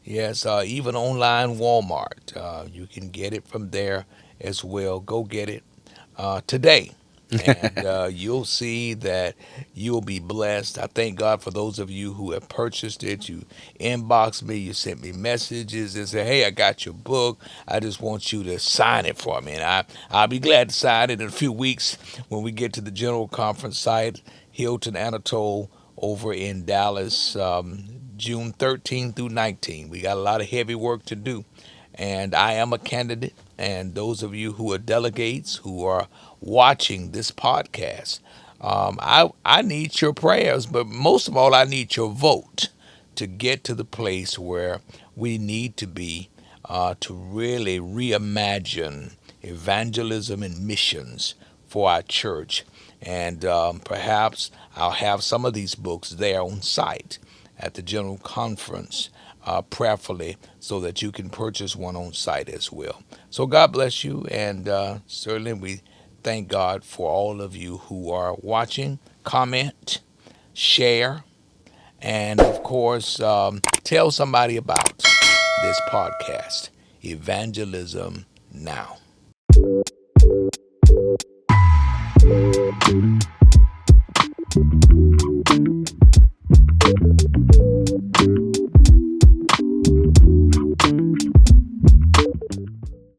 yes, even online Walmart. You can get it from there as well. Go get it today. And you'll see that you'll be blessed. I thank God for those of you who have purchased it. You inbox me, you sent me messages and say, "Hey, I got your book. I just want you to sign it for me." And I'll be glad to sign it in a few weeks when we get to the general conference site, Hilton Anatole, over in Dallas, June 13th through 19th. We got a lot of heavy work to do, and I am a candidate. And those of you who are delegates who are watching this podcast, I need your prayers, but most of all, I need your vote to get to the place where we need to be to really reimagine evangelism and missions for our church. And perhaps I'll have some of these books there on site at the general conference, prayerfully, so that you can purchase one on site as well. So God bless you, and certainly we thank God for all of you who are watching. Comment, share, and of course, tell somebody about this podcast, Evangelism Now.